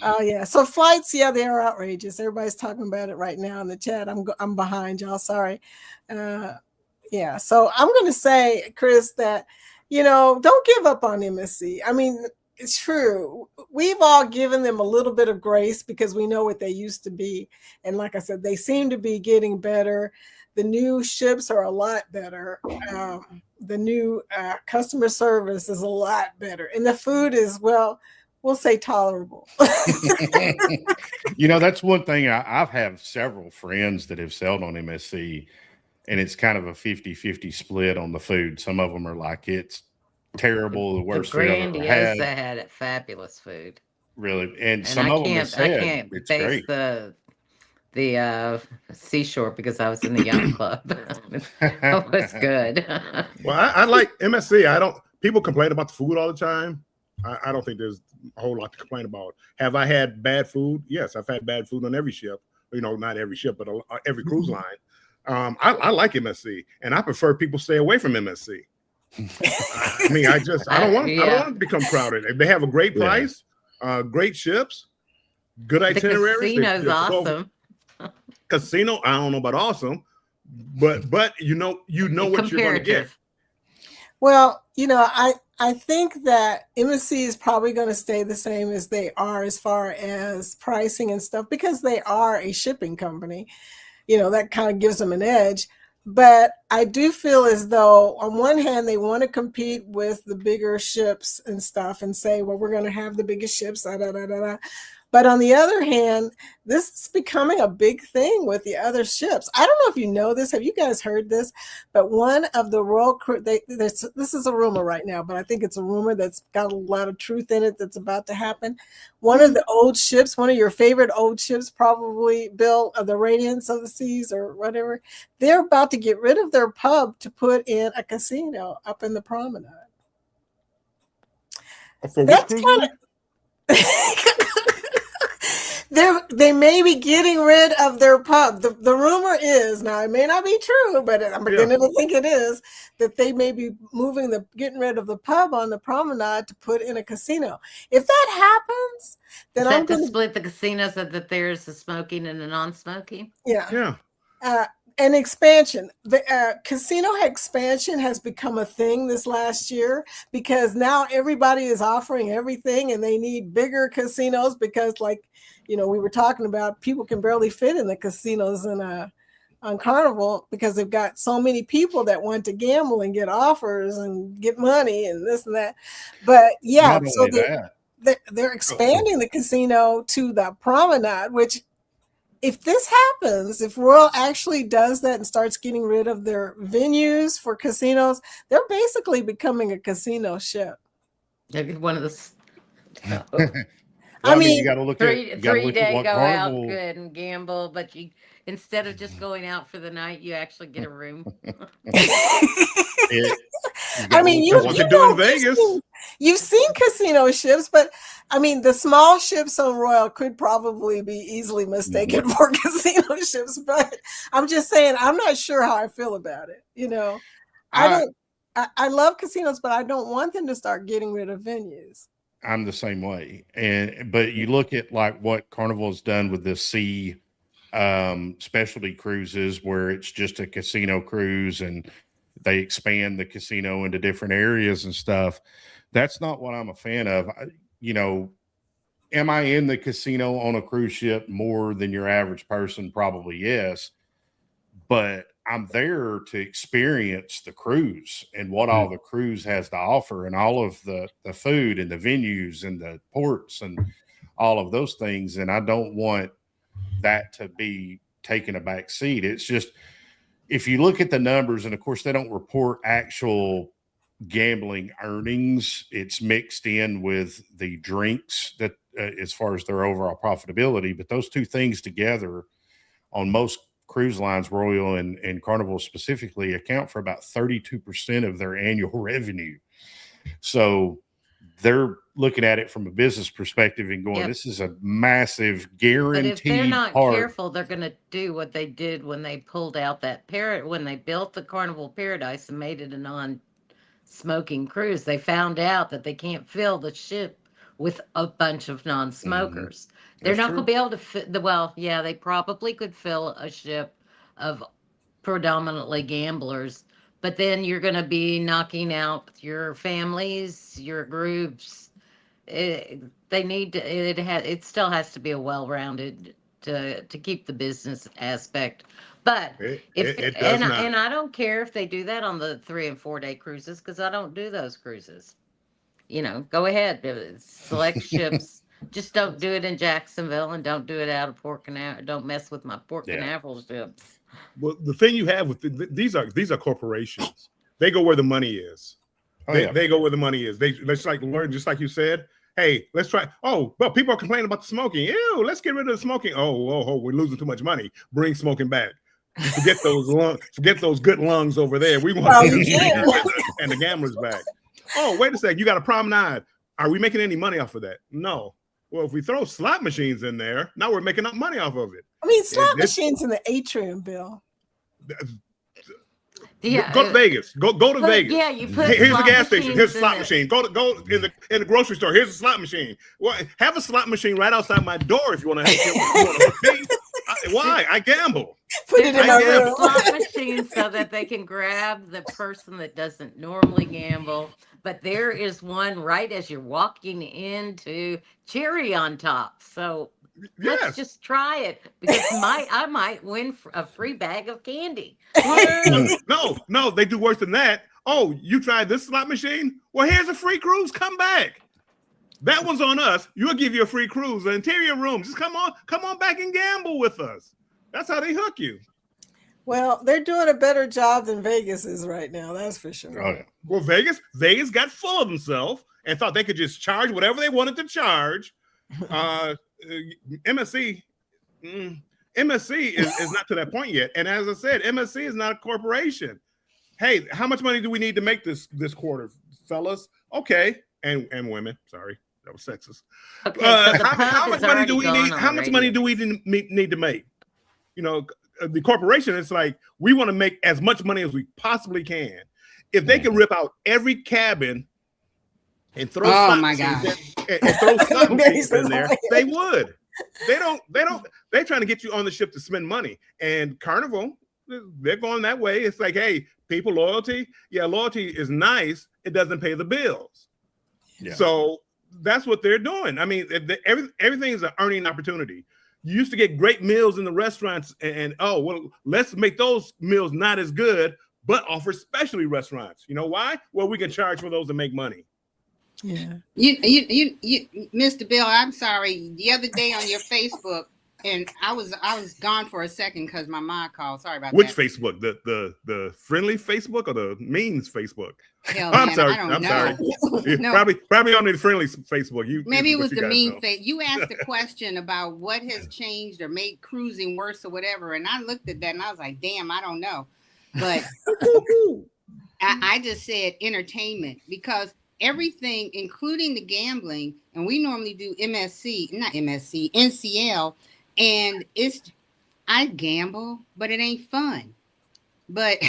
Oh yeah. So flights, yeah, they are outrageous. Everybody's talking about it right now in the chat. I'm behind y'all. Sorry. Yeah. So I'm going to say, Chris, that don't give up on MSC. I mean, it's true. We've all given them a little bit of grace because we know what they used to be, and like I said, they seem to be getting better. The new ships are a lot better. The new customer service is a lot better. And the food is, well, we'll say tolerable. That's one thing. I've have several friends that have sailed on MSC, and it's kind of a 50-50 split on the food. Some of them are like, it's terrible, the worst food I've ever had. Grandiosa had fabulous food. Really. And some I of them have said I can't it's base great. the seashore because I was in the yacht club. It was good. Well, I like MSC. People complain about the food all the time. I don't think there's a whole lot to complain about. Have I had bad food? Yes, I've had bad food on every ship. Not every ship, but every cruise line. I like MSC, and I prefer people stay away from MSC. I mean, I don't want to become crowded. If they have a great price, great ships, good itineraries. The casino's awesome. Casino, I don't know about awesome, but you know what you're going to get. Well, I think that MSC is probably going to stay the same as they are as far as pricing and stuff because they are a shipping company. That kind of gives them an edge. But I do feel as though on one hand, they want to compete with the bigger ships and stuff and say, well, we're going to have the biggest ships. But on the other hand, this is becoming a big thing with the other ships. I don't know if you know this. Have you guys heard this? But one of the Royal Crew, this is a rumor right now, but I think it's a rumor that's got a lot of truth in it that's about to happen. One of the old ships, one of your favorite old ships, probably, Bill, of the Radiance of the Seas or whatever, they're about to get rid of their pub to put in a casino up in the promenade. That's kind of... They may be getting rid of their pub. The rumor is, now it may not be true, but I'm beginning to think it is, that they may be getting rid of the pub on the promenade to put in a casino. If that happens, then Is I'm that to going split the casino so that there's a smoking and a non-smoking? Yeah. And expansion. The casino expansion has become a thing this last year because now everybody is offering everything and they need bigger casinos because, like, we were talking about, people can barely fit in the casinos on Carnival because they've got so many people that want to gamble and get offers and get money and this and that. But yeah, Not so only that, they're expanding the casino to the promenade, which, if this happens, if Royal actually does that and starts getting rid of their venues for casinos, they're basically becoming a casino ship. One of the well, I mean, you got to look at three-day what go Carnival. out good and gamble, but you, instead of just going out for the night, you actually get a room. I mean, doing Vegas. You've seen casino ships, but I mean, the small ships on Royal could probably be easily mistaken for casino ships. But I'm just saying, I'm not sure how I feel about it. I love casinos, but I don't want them to start getting rid of venues. I'm the same way. But you look at like what Carnival has done with the sea specialty cruises, where it's just a casino cruise and they expand the casino into different areas and stuff. That's not what I'm a fan of. Am I in the casino on a cruise ship more than your average person? Probably yes. But I'm there to experience the cruise and what all the cruise has to offer, and all of the food and the venues and the ports and all of those things. And I don't want that to be taking a back seat. It's just, if you look at the numbers, and of course they don't report actual gambling earnings, it's mixed in with the drinks that as far as their overall profitability. But those two things together on most cruise lines, Royal and Carnival specifically, account for about 32% of their annual revenue. So they're looking at it from a business perspective and going, this is a massive guaranteed. But if they're not careful, they're going to do what they did when they pulled out that when they built the Carnival Paradise and made it a non-smoking cruise. They found out that they can't fill the ship with a bunch of non-smokers. They're not going to be able to fit they probably could fill a ship of predominantly gamblers, but then you're going to be knocking out your families, your groups. It still has to be a well-rounded to keep the business aspect. But and I don't care if they do that on the 3 and 4 day cruises, because I don't do those cruises. Go ahead, select ships. Just don't do it in Jacksonville, and don't do it out of Port Canaveral. Don't mess with my Port Canaveral ships. Well, the thing you have with these are corporations. They go where the money is. They go where the money is. Let's learn, just like you said. Hey, let's try. Oh, well, people are complaining about the smoking. Ew, let's get rid of the smoking. Oh, we're losing too much money. Bring smoking back. Forget those lungs. Forget those good lungs over there. We want and the gamblers back. Oh, wait a second. You got a promenade. Are we making any money off of that? No. Well, if we throw slot machines in there, now we're making up money off of it. I mean, slot machines in the atrium, Bill. Go to Vegas. Go to Vegas. Yeah, you put. Here's a gas station. Here's a slot machine. Go in the grocery store. Here's a slot machine. Well, have a slot machine right outside my door if you want to help. Why? I gamble. Put it in my room. Slot machine so that they can grab the person that doesn't normally gamble. But there is one right as you're walking into cherry on top. So let's just try it, because I might win a free bag of candy. No, they do worse than that. Oh, you tried this slot machine? Well, here's a free cruise. Come back. That one's on us. We'll give you a free cruise, an interior room. Just come on back and gamble with us. That's how they hook you. Well, they're doing a better job than Vegas is right now. That's for sure. Oh, yeah. Well, Vegas got full of themselves and thought they could just charge whatever they wanted to charge. MSC is not to that point yet. And as I said, MSC is not a corporation. Hey, how much money do we need to make this quarter, fellas? Okay. And women, sorry. That was sexist. Okay, so the How pub much is money do already we need? gone How much already. money do we need to make? You know, the corporation, it's like we want to make as much money as we possibly can. If they can rip out every cabin and throw slot machines and throw slot machines in there, they would. They're trying to get you on the ship to spend money. And Carnival, they're going that way. It's like, hey, people, loyalty. Yeah, loyalty is nice. It doesn't pay the bills. Yeah. So that's what they're doing. I mean, everything is an earning opportunity. You used to get great meals in the restaurants, and let's make those meals not as good, but offer specialty restaurants. You know why? Well, we can charge for those to make money. Yeah. You, Mr. Bill, I'm sorry. The other day on your Facebook, and I was gone for a second because my mom called. Sorry about Which that. Which Facebook? The friendly Facebook or the means Facebook? Hell, I'm man, sorry. I don't I'm know. sorry. No. Probably on the friendly Facebook. Maybe it was the mean face. You asked a question about what has changed or made cruising worse or whatever, and I looked at that and I was like, "Damn, I don't know." But I just said entertainment, because everything, including the gambling, and we normally do NCL, and I gamble, but it ain't fun. But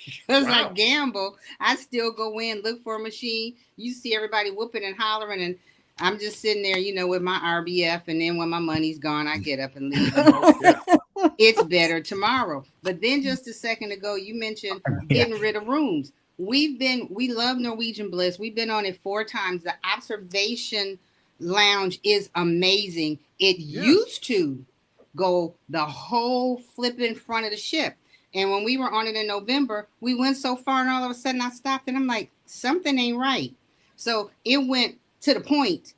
because I gamble, I still go in, look for a machine. You see everybody whooping and hollering, and I'm just sitting there, with my RBF, and then when my money's gone, I get up and leave. It's better tomorrow. But then just a second ago, you mentioned getting rid of rooms. We love Norwegian Bliss. We've been on it 4 times. The observation lounge is amazing. It used to go the whole flipping front of the ship. And when we were on it in November, we went so far, and all of a sudden I stopped, and I'm like, something ain't right. So it went to the point,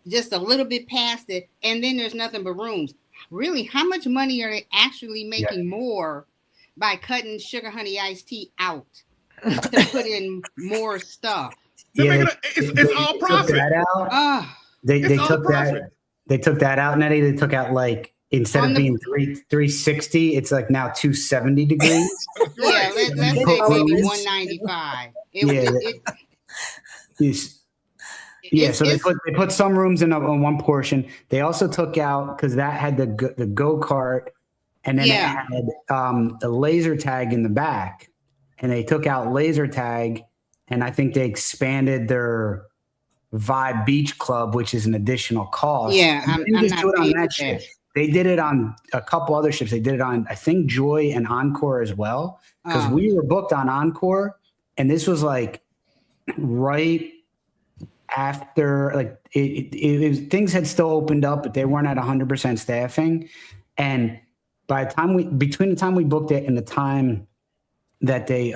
just a little bit past it, and then there's nothing but rooms. Really, how much money are they actually making more by cutting Sugar Honey Iced Tea out to put in more stuff? It's all profit. They took that out, Nettie. They took out, like, instead of being 360, it's like now 270 degrees. Yeah, let's say maybe 195. So they put some rooms in on one portion. They also took out, because that had the go-kart, and then it had the laser tag in the back, and they took out laser tag, and I think they expanded their Vibe Beach Club, which is an additional cost. Yeah, I'm not do it on that ship. They did it on a couple other ships. They did it on, I think, Joy and Encore as well, because we were booked on Encore, and this was like right after, like, it things had still opened up, but they weren't at 100% staffing. And by the time between the time we booked it and the time that they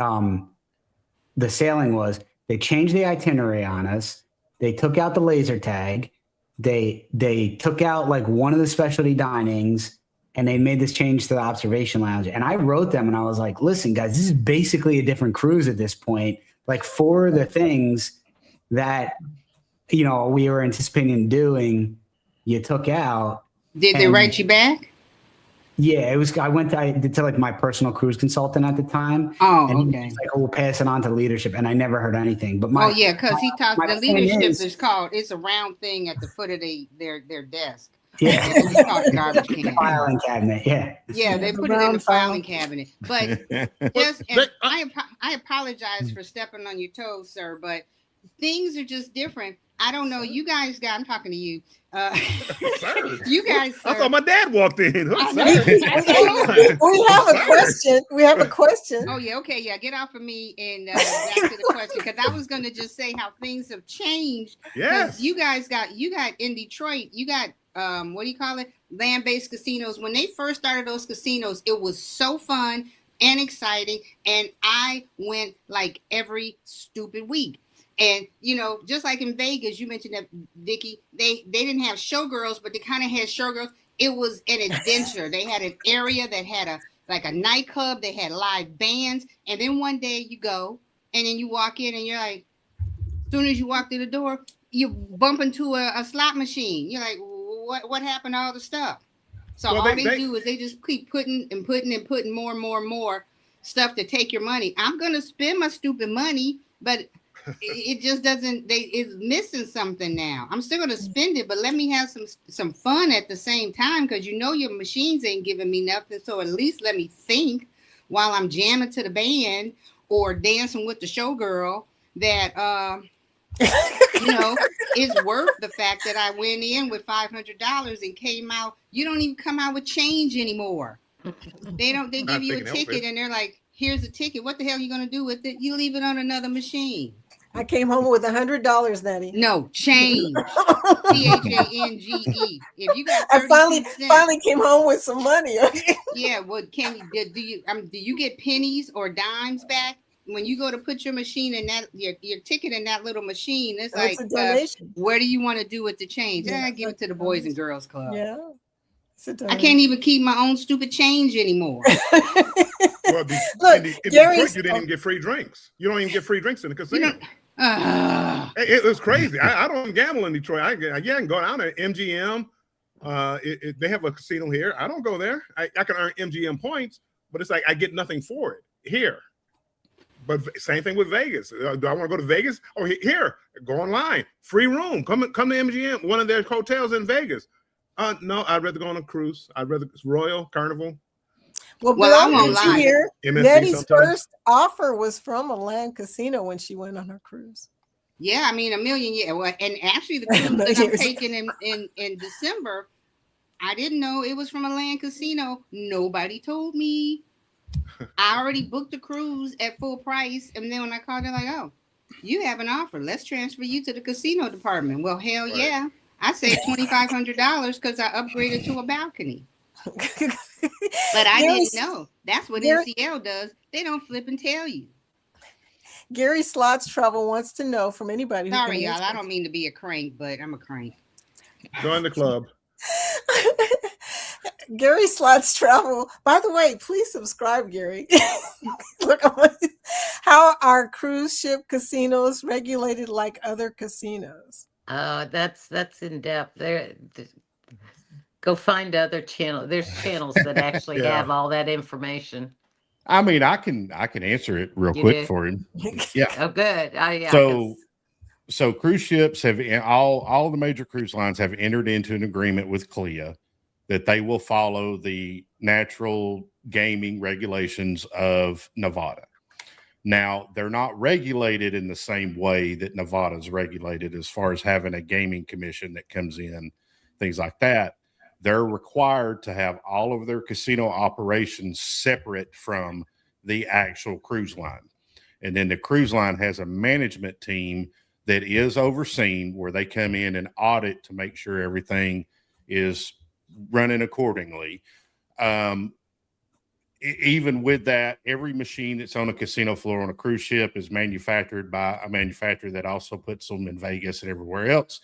the sailing was, they changed the itinerary on us. They took out the laser tag. They took out, like, one of the specialty dinings, and they made this change to the observation lounge. And I wrote them, and I was like, listen, guys, this is basically a different cruise at this point. Like, 4 of the things that, we were anticipating doing, you took out. Did they write you back? Yeah, it was. I did to, like, my personal cruise consultant at the time. Oh, and okay. He was like, we'll pass it on to leadership, and I never heard anything. But because he talks. The leadership is called. It's a round thing at the foot of their desk. Yeah, it's called the garbage can. Filing cabinet. Yeah. Yeah, they put it in the filing cabinet. But I apologize for stepping on your toes, sir. But things are just different. I don't know. You guys I'm talking to you. You guys. I thought my dad walked in. We have a question. Oh yeah. Okay. Yeah. Get off of me and back to the question, because I was going to just say how things have changed. Yes. You got in Detroit. You got what do you call it? Land-based casinos. When they first started those casinos, it was so fun and exciting, and I went like every stupid week. And, just like in Vegas, you mentioned that, Vicky, they didn't have showgirls, but they kind of had showgirls. It was an adventure. They had an area that had a nightclub. They had live bands. And then one day you go, and then you walk in, and you're like, as soon as you walk through the door, you bump into a slot machine. You're like, what happened to all the stuff? So all they do is they just keep putting more and more and more stuff to take your money. I'm going to spend my stupid money, but it just doesn't. It's missing something now. I'm still gonna spend it, but let me have some fun at the same time, because your machines ain't giving me nothing. So at least let me think while I'm jamming to the band or dancing with the showgirl. That it's worth the fact that I went in with $500 and came out. You don't even come out with change anymore. They give you a ticket and they're like, here's a ticket. What the hell are you going to do with it? You leave it on another machine. I came home with $100, Nettie. No, change. CHANGE. If you got 32 I finally came home with some money. Yeah, what can you do you get pennies or dimes back? When you go to put your machine in that your ticket in that little machine, it's like a donation. What do you want to do with the change? Yeah, give it to the Boys and Girls Club. Yeah. I can't even keep my own stupid change anymore. Well, in Detroit, you didn't even get free drinks. You don't even get free drinks in the casino. It was crazy. I don't gamble in Detroit. I can go down to MGM. They have a casino here. I don't go there. I can earn MGM points, but it's like I get nothing for it here. But same thing with Vegas. Do I want to go to Vegas? Oh, here, go online, free room. Come to MGM, one of their hotels in Vegas. No, I'd rather go on a cruise. I'd rather Royal, Carnival. Well, I won't lie here. Nettie's first offer was from a land casino when she went on her cruise. Yeah, I mean $1 million. Yeah, well, and actually the cruise that I'm taking in December, I didn't know it was from a land casino. Nobody told me. I already booked the cruise at full price, and then when I called, they're like, "Oh, you have an offer. Let's transfer you to the casino department." Well, hell yeah! I saved $2,500 because I upgraded to a balcony. But I didn't know. That's what NCL does. They don't flip and tell you. Gary Slots Travel wants to know from anybody. Sorry, y'all. I don't mean to be a crank, but I'm a crank. Join the club. Gary Slots Travel. By the way, please subscribe, Gary. Look, how are cruise ship casinos regulated like other casinos? That's in depth. Go find other channels. There's channels that actually have all that information. I mean, I can answer it real quick for him. Yeah. Oh, good. Yeah. So cruise ships have all the major cruise lines have entered into an agreement with CLIA that they will follow the natural gaming regulations of Nevada. Now, they're not regulated in the same way that Nevada is regulated as far as having a gaming commission that comes in, things like that. They're required to have all of their casino operations separate from the actual cruise line. And then the cruise line has a management team that is overseen where they come in and audit to make sure everything is running accordingly. Even with that, every machine that's on a casino floor on a cruise ship is manufactured by a manufacturer that also puts them in Vegas and everywhere else.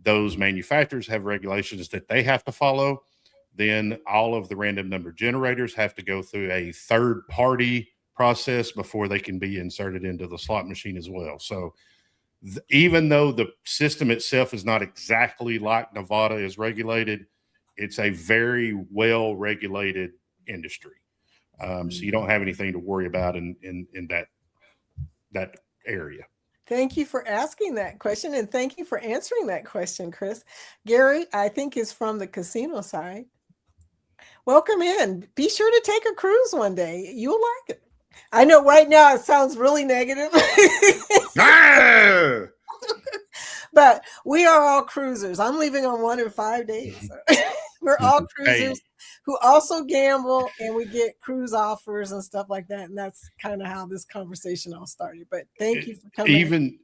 Those manufacturers have regulations that they have to follow. Then all of the random number generators have to go through a third party process before they can be inserted into the slot machine as well. So even though the system itself is not exactly like Nevada is regulated, it's a very well regulated industry. So you don't have anything to worry about in that area. Thank you for asking that question, and thank you for answering that question, Chris. Gary, I think, is from the casino side. Welcome in. Be sure to take a cruise one day. You'll like it. I know right now it sounds really negative. But we are all cruisers. I'm leaving on 1 in 5 days. We're all cruisers who also gamble, and we get cruise offers and stuff like that. And that's kind of how this conversation all started. But thank you for coming.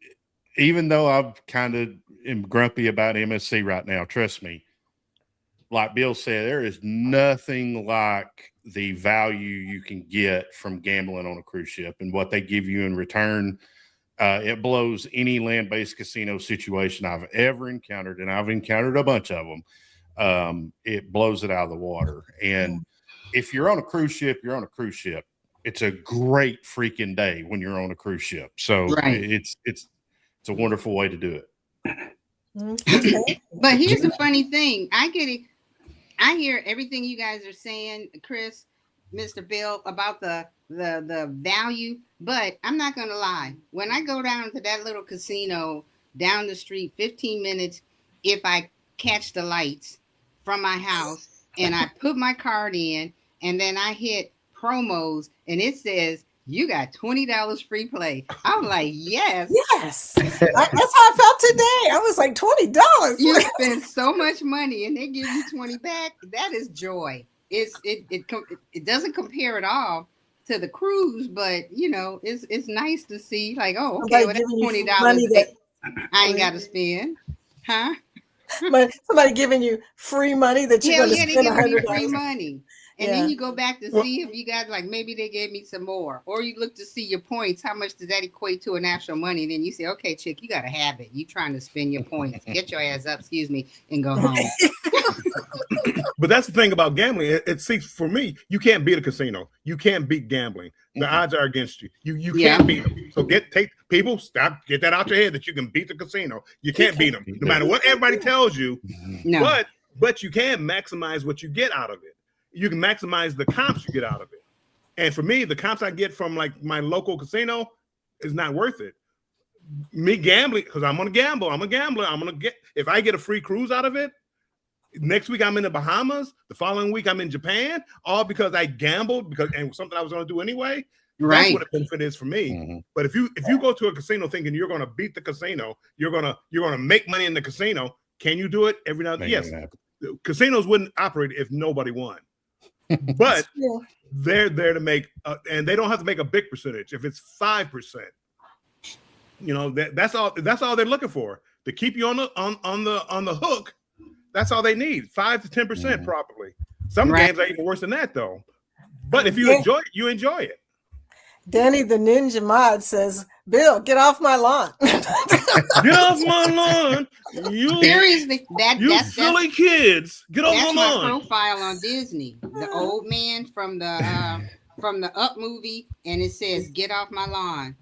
Even though I'm kind of grumpy about MSC right now, trust me, like Bill said, there is nothing like the value you can get from gambling on a cruise ship and what they give you in return. It blows any land-based casino situation I've ever encountered, and I've encountered a bunch of them. It blows it out of the water. And if you're on a cruise ship, you're on a cruise ship. It's a great freaking day when you're on a cruise ship. So it's a wonderful way to do it. Okay. But here's the funny thing. I get it. I hear everything you guys are saying, Chris, Mr. Bill, about the the value, but I'm not gonna lie. When I go down to that little casino down the street, 15 minutes, if I catch the lights from my house and I put my card in and then I hit promos and it says you got $20 free play. I'm like, yes. Yes. That's how I felt today. I was like, $20. You spend so much money and they give you 20 back. That is joy. It doesn't compare at all to the cruise, but you know, it's nice to see like, oh, okay, well, that's $20 that I ain't got to spend, huh? But somebody giving you free money that you're going to spend $100. Free money. And then you go back to see if you got like maybe they gave me some more, or you look to see your points. How much does that equate to in actual money? And then you say, okay, chick, you got to have it. You trying to spend your points? Get your ass up, excuse me, and go home. But that's the thing about gambling. It seems for me, you can't beat a casino. You can't beat gambling. The odds are against you. You can't beat them. So get that out your head that you can beat the casino. You can't beat them, no matter what everybody tells you. No. But you can maximize what you get out of it. You can maximize the comps you get out of it. And for me, the comps I get from like my local casino is not worth it. Me gambling, because I'm gonna gamble. I'm a gambler. If I get a free cruise out of it, next week I'm in the Bahamas. The following week I'm in Japan, all because I gambled and something I was gonna do anyway. Right. That's what the benefit is for me. Mm-hmm. But if you go to a casino thinking you're gonna beat the casino, you're gonna make money in the casino, can you do it every now and then? Yes. Casinos wouldn't operate if nobody won. But they're there to make, and they don't have to make a big percentage. If it's 5%, you know that's all they're looking for, to keep you on the hook. That's all they need, 5 to 10% probably. Some games are even worse than that though. But if you enjoy it, you enjoy it. Danny the Ninja Mod says, Bill, get off my lawn. Get off my lawn. Seriously, that's silly kids. Get off my lawn. That's my profile on Disney. The old man from the Up movie, and it says, get off my lawn.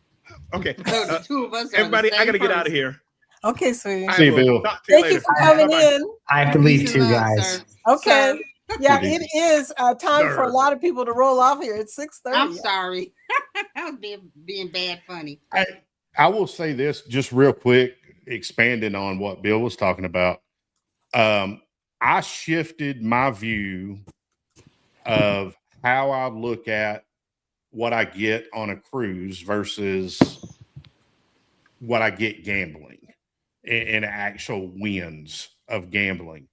Okay. So the two of us everybody, I got to get out of here. Okay, sweetie. See you, Bill. Thank you for coming in. I have to leave too, guys. Sir. Okay. Sir. Yeah, it is time for a lot of people to roll off here. It's 6:30. I'm sorry. I was being bad funny. I will say this just real quick, expanding on what Bill was talking about. I shifted my view of how I look at what I get on a cruise versus what I get gambling and actual wins of gambling.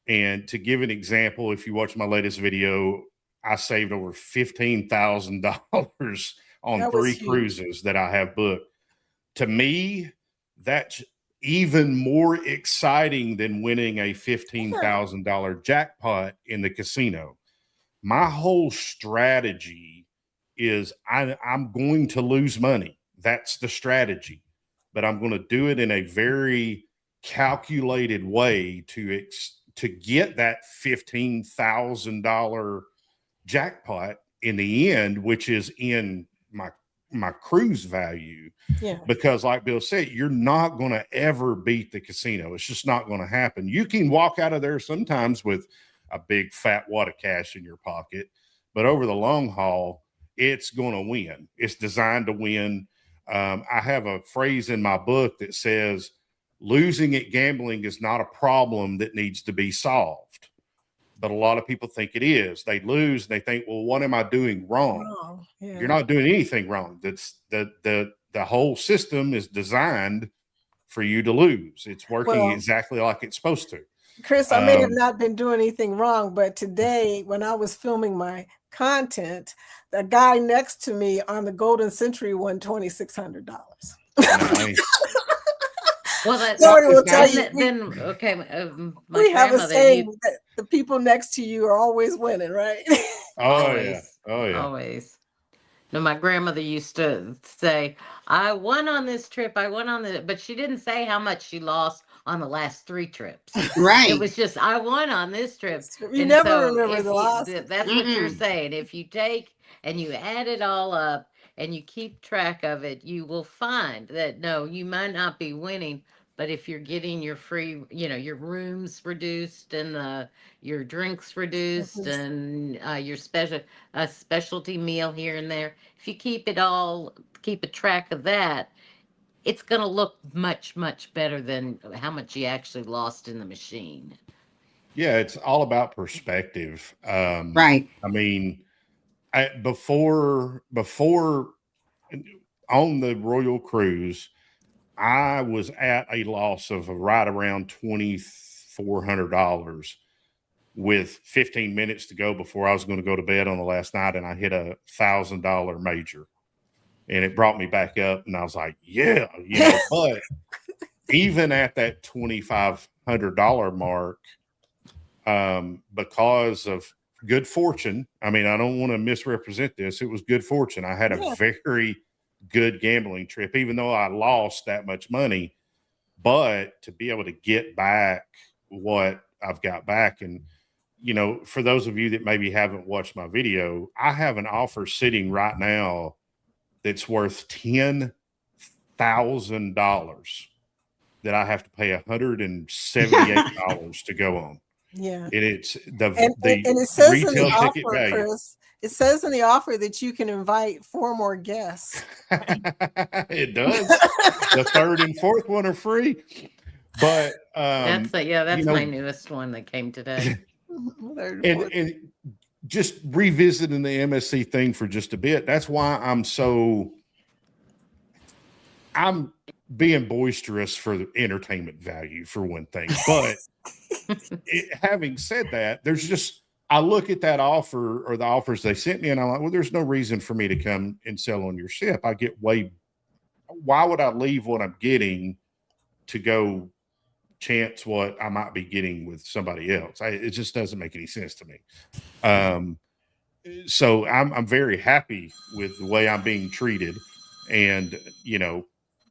And to give an example, if you watch my latest video, I saved over $15,000 on 3 cruises that I have booked. To me, that's even more exciting than winning a $15,000 jackpot in the casino. My whole strategy is I'm going to lose money. That's the strategy. But I'm going to do it in a very calculated way to get that $15,000 jackpot in the end, which is in my cruise value. Yeah. Because like Bill said, you're not going to ever beat the casino. It's just not going to happen. You can walk out of there sometimes with a big fat wad of cash in your pocket, but over the long haul, it's going to win. It's designed to win. I have a phrase in my book that says, losing at gambling is not a problem that needs to be solved. But a lot of people think it is. They lose and they think, well, what am I doing wrong? Yeah. You're not doing anything wrong. That's the whole system is designed for you to lose. It's working exactly like it's supposed to. Chris, I may have not been doing anything wrong, but today when I was filming my content, the guy next to me on the Golden Century won $2,600. Nice. Well, that's will tell you. Then okay. We have a saying that the people next to you are always winning, right? Always. Oh yeah. Always. No, my grandmother used to say, "I won on this trip. I won on the," but she didn't say how much she lost on the last 3 trips. Right. It was just, "I won on this trip." You never remember the loss. That's what you're saying. If you take and you add it all up and you keep track of it, you will find that no, you might not be winning, But if you're getting your free, your rooms reduced and your drinks reduced and your specialty meal here and there, if you keep a track of that, it's going to look much, much better than how much you actually lost in the machine. Yeah, it's all about perspective. Right. I mean, before on the Royal Cruise, I was at a loss of right around $2,400 with 15 minutes to go before I was going to go to bed on the last night, and I hit $1,000 major, and it brought me back up, and I was like, yeah, But even at that $2,500 mark, because of good fortune, I mean, I don't want to misrepresent this. It was good fortune. I had a very good gambling trip, even though I lost that much money, but to be able to get back what I've got back. And, for those of you that maybe haven't watched my video, I have an offer sitting right now that's worth $10,000 that I have to pay $178 to go on. Yeah. And it's and it says in the ticket offer, value. Chris, it says in the offer that you can invite 4 more guests. It does. The third and fourth one are free. But that's my newest one that came today. and just revisiting the MSC thing for just a bit. That's why I'm being boisterous for the entertainment value for one thing. But having said that, I look at that offer or the offers they sent me, and I'm like, well, there's no reason for me to come and sell on your ship. Why would I leave what I'm getting to go chance what I might be getting with somebody else? It just doesn't make any sense to me. So I'm very happy with the way I'm being treated, and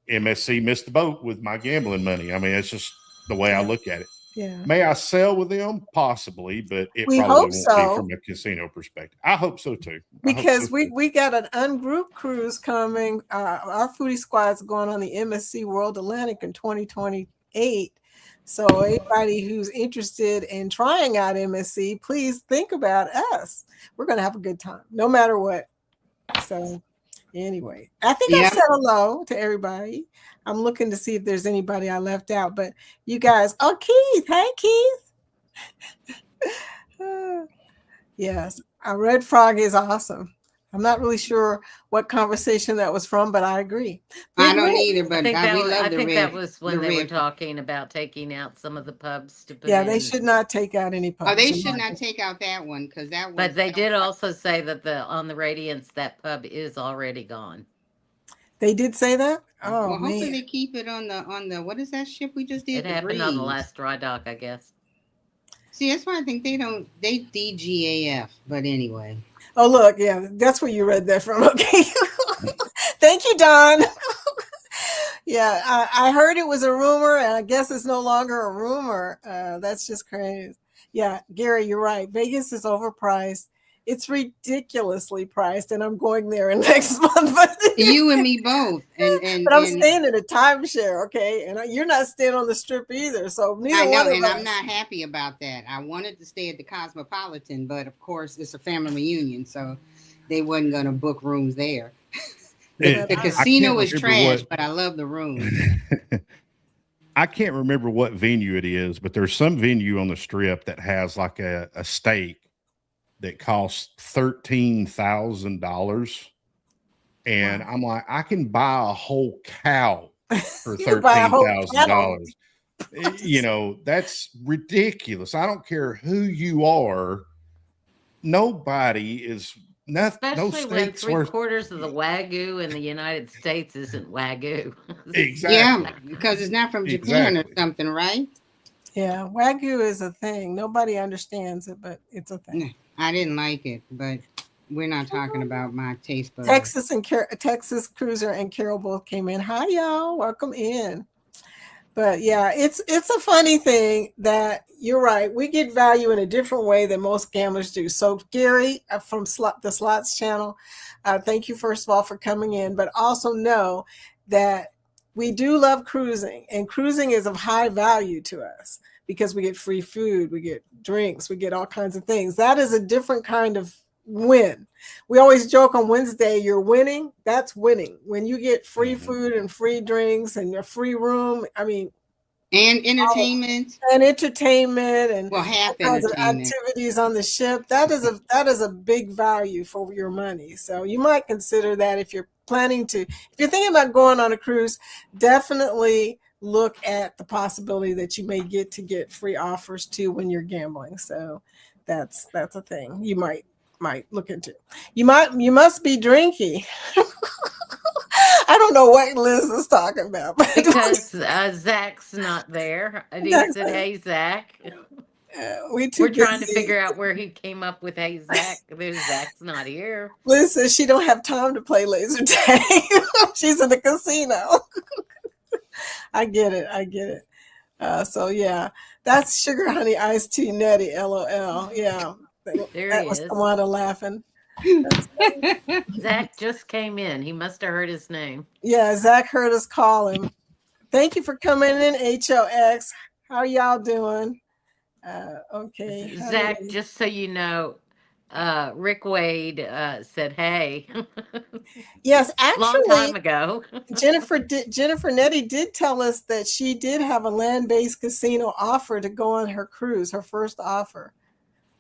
MSC missed the boat with my gambling money. I mean, it's just the way I look at it. Yeah. May I sell with them? Possibly, but we probably hope won't so. be from a casino perspective. I hope so too. Because we got an ungrouped cruise coming. Our foodie squad's going on the MSC World Atlantic in 2028. So anybody who's interested in trying out MSC, please think about us. We're going to have a good time, no matter what. So anyway, I think I said hello to everybody. I'm looking to see if there's anybody I left out, but you guys, Keith. Hey, Keith. Yes, a red frog is awesome. I'm not really sure what conversation that was from, but I agree. I don't either, but I think that was when they were talking about taking out some of the pubs to put they should not take out any pubs. Oh, they should not take out that one because that was. But they did also say that on the Radiance, that pub is already gone. They did say that? Oh, well, hopefully they keep it on the what is that ship we just did? It happened on the last dry dock, I guess. See, that's why I think they DGAF, but anyway. Oh, look, that's where you read that from. Okay. Thank you, Don. I heard it was a rumor, and I guess it's no longer a rumor. That's just crazy. Yeah, Gary, you're right. Vegas is overpriced. It's ridiculously priced, and I'm going there in next month. But you and me both. But I'm staying in a timeshare, okay? And you're not staying on the Strip either. So neither I know, one of and us. I'm not happy about that. I wanted to stay at the Cosmopolitan, but of course it's a family reunion, so they wasn't going to book rooms there. The casino is trash, but I love the room. I can't remember what venue it is, but there's some venue on the Strip that has like a steak that costs $13,000, and I'm like, I can buy a whole cow for $13,000. That's ridiculous. I don't care who you are. Nobody is nothing. Especially when 3/4 of the Wagyu in the United States isn't Wagyu. Exactly. Yeah, because it's not from Japan or something, right? Yeah, Wagyu is a thing. Nobody understands it, but it's a thing. I didn't like it, but we're not talking about my taste buds. Texas Cruiser and Carol both came in. Hi, y'all. Welcome in. But yeah, it's a funny thing that you're right. We get value in a different way than most gamblers do. So Gary from the Slots channel, thank you first of all for coming in, but also know that we do love cruising, and cruising is of high value to us because we get free food, we get drinks, we get all kinds of things. That is a different kind of win. We always joke on Wednesday, you're winning. That's winning. When you get free food and free drinks and a free room, I mean, And entertainment. and entertainment and Well, half all kinds of entertainment. activities on the ship. That is a big value for your money. So you might consider that if you're if you're thinking about going on a cruise, definitely look at the possibility that you may get free offers too when you're gambling. So that's a thing you might look into. You must be drinky. I don't know what Liz is talking about. Because Zach's not there. And he said, "Hey, Zach." We're trying to figure out where he came up with "Hey, Zach." Zach's not here. Liz says she don't have time to play laser tag. She's in the casino. I get it. So yeah, that's sugar honey iced tea Nettie. LOL. Yeah, There that he was is. Tawana laughing. Zach just came in. He must have heard his name. Yeah, Zach heard us call him. Thank you for coming in, HOX. How y'all doing? Okay. Zach, just so you know, Rick Wade said, "Hey." Yes, Long time actually, ago. Jennifer Nettie did tell us that she did have a land-based casino offer to go on her cruise, her first offer.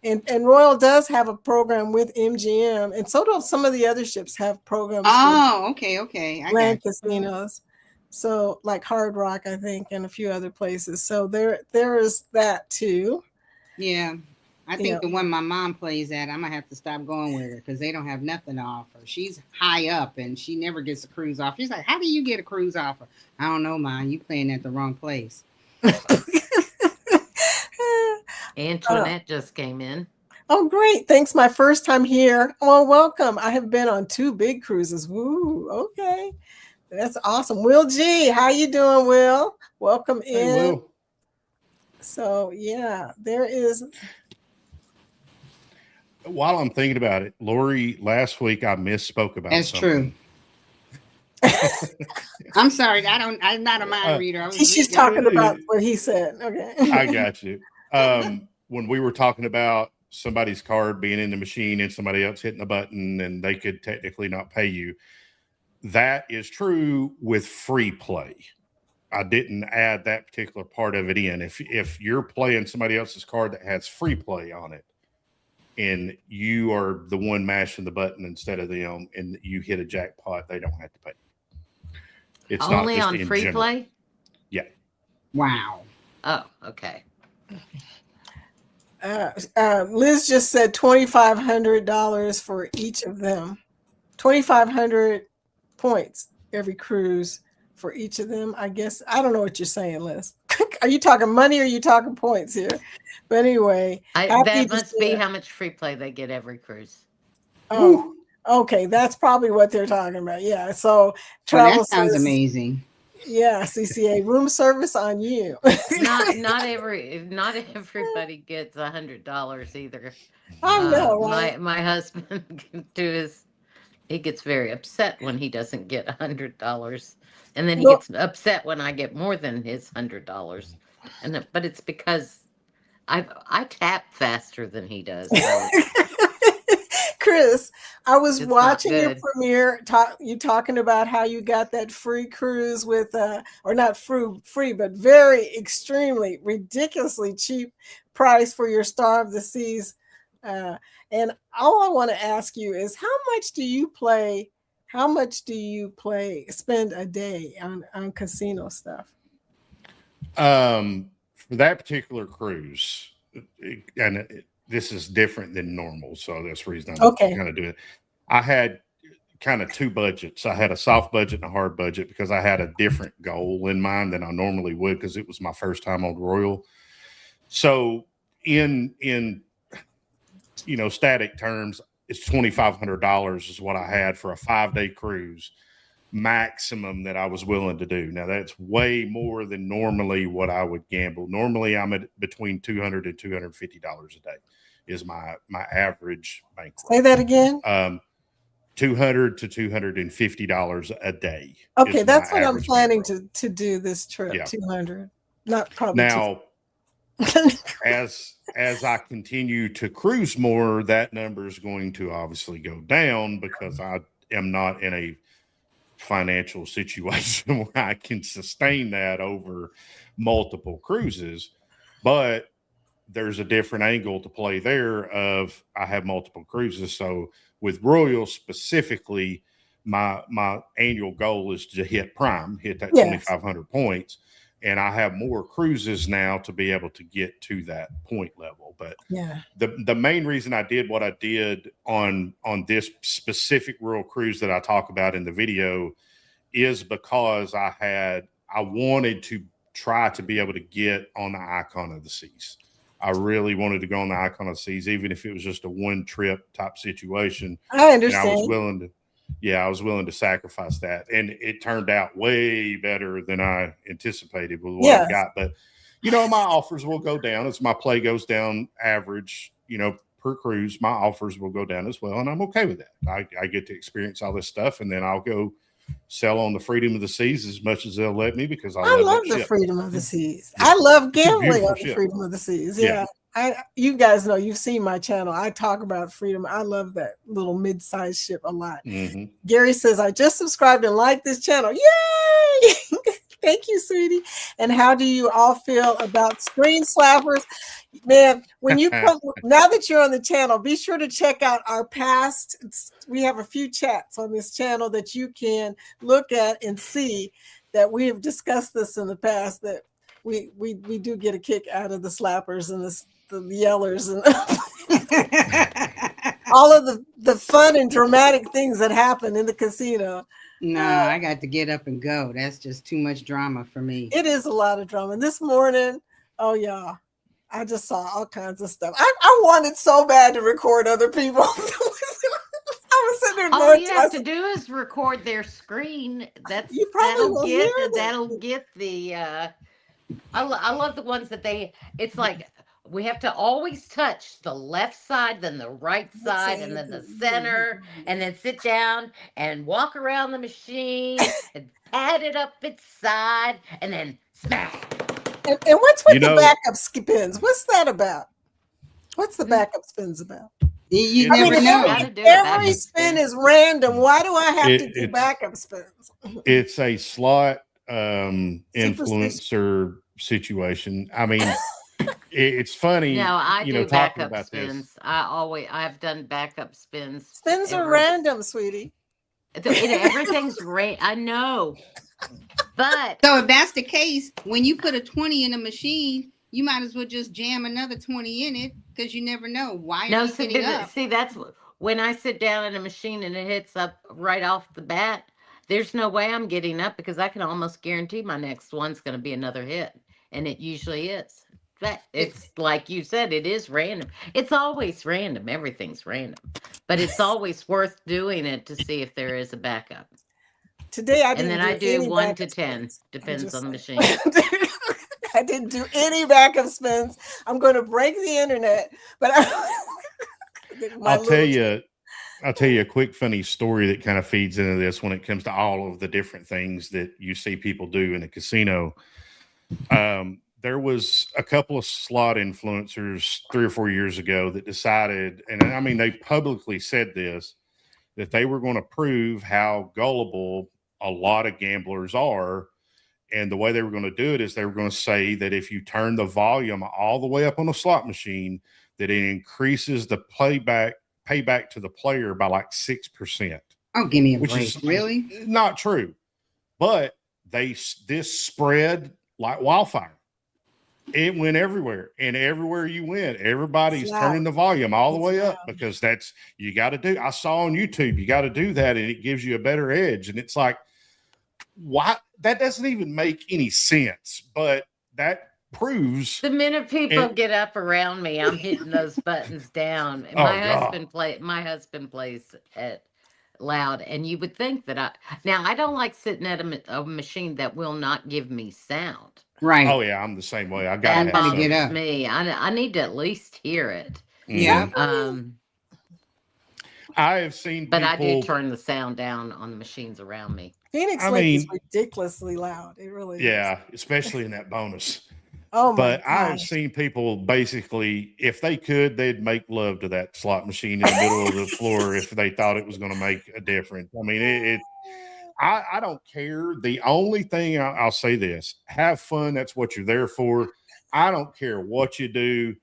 And Royal does have a program with MGM, and so do some of the other ships have programs. Oh, okay. I land got casinos. So like Hard Rock, I think, and a few other places. So there is that too. Yeah. I think the one my mom plays at, I'm gonna have to stop going with her because they don't have nothing to offer. She's high up and she never gets a cruise offer. She's like, "How do you get a cruise offer?" I don't know, Mom. You playing at the wrong place. Antoinette just came in. Oh, great. Thanks. My first time here. Well, welcome. I have been on 2 big cruises. Woo. Okay. That's awesome. Will G, how you doing, Will? Welcome in. Hey, Will. So, yeah, there is. While I'm thinking about it, Lori, last week I misspoke about That's something. true. I'm sorry. I'm not a mind reader. She's talking about what he said. Okay. I got you. When we were talking about somebody's card being in the machine and somebody else hitting the button and they could technically not pay you, that is true with free play. I didn't add that particular part of it in. If you're playing somebody else's card that has free play on it and you are the one mashing the button instead of them and you hit a jackpot, they don't have to pay. It's only not on free general. play? Yeah. Wow. Oh, okay. Liz just said $2,500 for each of them. 2,500 points every cruise for each of them. I guess I don't know what you're saying, Liz. Are you talking money or are you talking points here? But anyway, that must be how much free play they get every cruise. Oh, okay. That's probably what they're talking about. Yeah. So travel that sounds amazing. Yeah, CCA room service on you. not everybody gets $100 either. I know. Right? My husband he gets very upset when he doesn't get $100, and then he gets upset when I get more than his $100. But it's because I tap faster than he does. So. Chris, I was watching your premiere. You talking about how you got that free cruise with, or not free, but very extremely ridiculously cheap price for your Star of the Seas. And all I want to ask you is, how much do you spend a day on casino stuff? For that particular cruise, this is different than normal, so that's the reason I'm kind of doing it. I had kind of 2 budgets. I had a soft budget and a hard budget because I had a different goal in mind than I normally would because it was my first time on Royal. So in static terms, it's $2,500 is what I had for a 5-day cruise maximum that I was willing to do. Now that's way more than normally what I would gamble. Normally I'm at between $200 and $250 a day is my average bankroll. Say that again. $200 to $250 a day. Okay, is that's my what I'm average planning bankroll. to do this trip. Yeah. 200, not probably. Now, as I continue to cruise more, that number is going to obviously go down because I am not in a financial situation where I can sustain that over multiple cruises. But there's a different angle to play there of I have multiple cruises. So with Royal specifically, my annual goal is to hit prime, hit that Yes. 2,500 points. And I have more cruises now to be able to get to that point level. But Yeah. the main reason I did what I did on this specific Royal cruise that I talk about in the video is because I wanted to try to be able to get on the Icon of the Seas. I really wanted to go on the Icon of the Seas, even if it was just a one trip type situation. I And understand. I was willing to sacrifice that. And it turned out way better than I anticipated with what I got. But, my offers will go down as my play goes down average, per cruise. My offers will go down as well. And I'm okay with that. I get to experience all this stuff, and then I'll go sell on the Freedom of the Seas as much as they'll let me because I love that the ship. Freedom of the Seas. I love gambling beautiful on the ship. Freedom of the Seas. Yeah. You guys know, you've seen my channel. I talk about Freedom. I love that little mid-sized ship a lot. Mm-hmm. Gary says, I just subscribed and liked this channel. Yay! Thank you, sweetie. And how do you all feel about screen slappers? Man, when you come, now that you're on the channel, be sure to check out our past. We have a few chats on this channel that you can look at and see that we have discussed this in the past, that we do get a kick out of the slappers and the yellers and all of the fun and dramatic things that happen in the casino. No, I got to get up and go. That's just too much drama for me. It is a lot of drama. This morning, oh yeah, I just saw all kinds of stuff. I wanted so bad to record other people. I was sitting there All going, you have to do is record their screen. You probably will hear them. That'll get the. I love the ones that it's like we have to always touch the left side, then the right side, and then the center, and then sit down and walk around the machine and pat it up its side, and then smash. And what's with the backup spins? What's that about? What's the backup spins about? You never know. Every spin is random. Why do I have to do backup spins? It's a slot influencer situation. I mean, it's funny. No, I do talking backup about spins. this. I've done backup spins. Spins are random, sweetie. Everything's I know. But so if that's the case, when you put a 20 in a machine, you might as well just jam another 20 in it because you never know why. No, see, that's when I sit down in a machine and it hits up right off the bat. There's no way I'm getting up because I can almost guarantee my next one's going to be another hit, and it usually is. It's like you said, it is random. It's always random. Everything's random, but it's always worth doing it to see if there is a backup. Today I didn't. And then I do 1 to 10. Depends on the machine. I didn't do any backup spins. I'm going to break the internet, but I'll tell you a quick funny story that kind of feeds into this when it comes to all of the different things that you see people do in a casino. There was a couple of slot influencers 3 or 4 years ago that decided, and I mean, they publicly said this, that they were going to prove how gullible a lot of gamblers are. And the way they were going to do it is they were going to say that if you turn the volume all the way up on a slot machine, that it increases the payback to the player by like 6%. Oh, give me a which break. Is really not true. But this spread like wildfire. It went everywhere, and everywhere you went, everybody's turning the volume all the way up because you got to do. I saw on YouTube, you got to do that, and it gives you a better edge. And it's like, why? That doesn't even make any sense, but that proves the minute people get up around me, I'm hitting those buttons down. My husband plays at loud, and you would think that I don't like sitting at a machine that will not give me sound. Right. Oh yeah, I'm the same way. I gotta have to get up. Me, I need to at least hear it. Yeah. I have seen But people. I do turn the sound down on the machines around me. Phoenix I Lake is mean, ridiculously loud. It really is. yeah, especially in that bonus. Oh my But I've gosh. seen people basically, if they could, they'd make love to that slot machine in the middle of the floor if they thought it was going to make a difference. I mean, I don't care. The only thing I'll say this: have fun. That's what you're there for. I don't care what you do,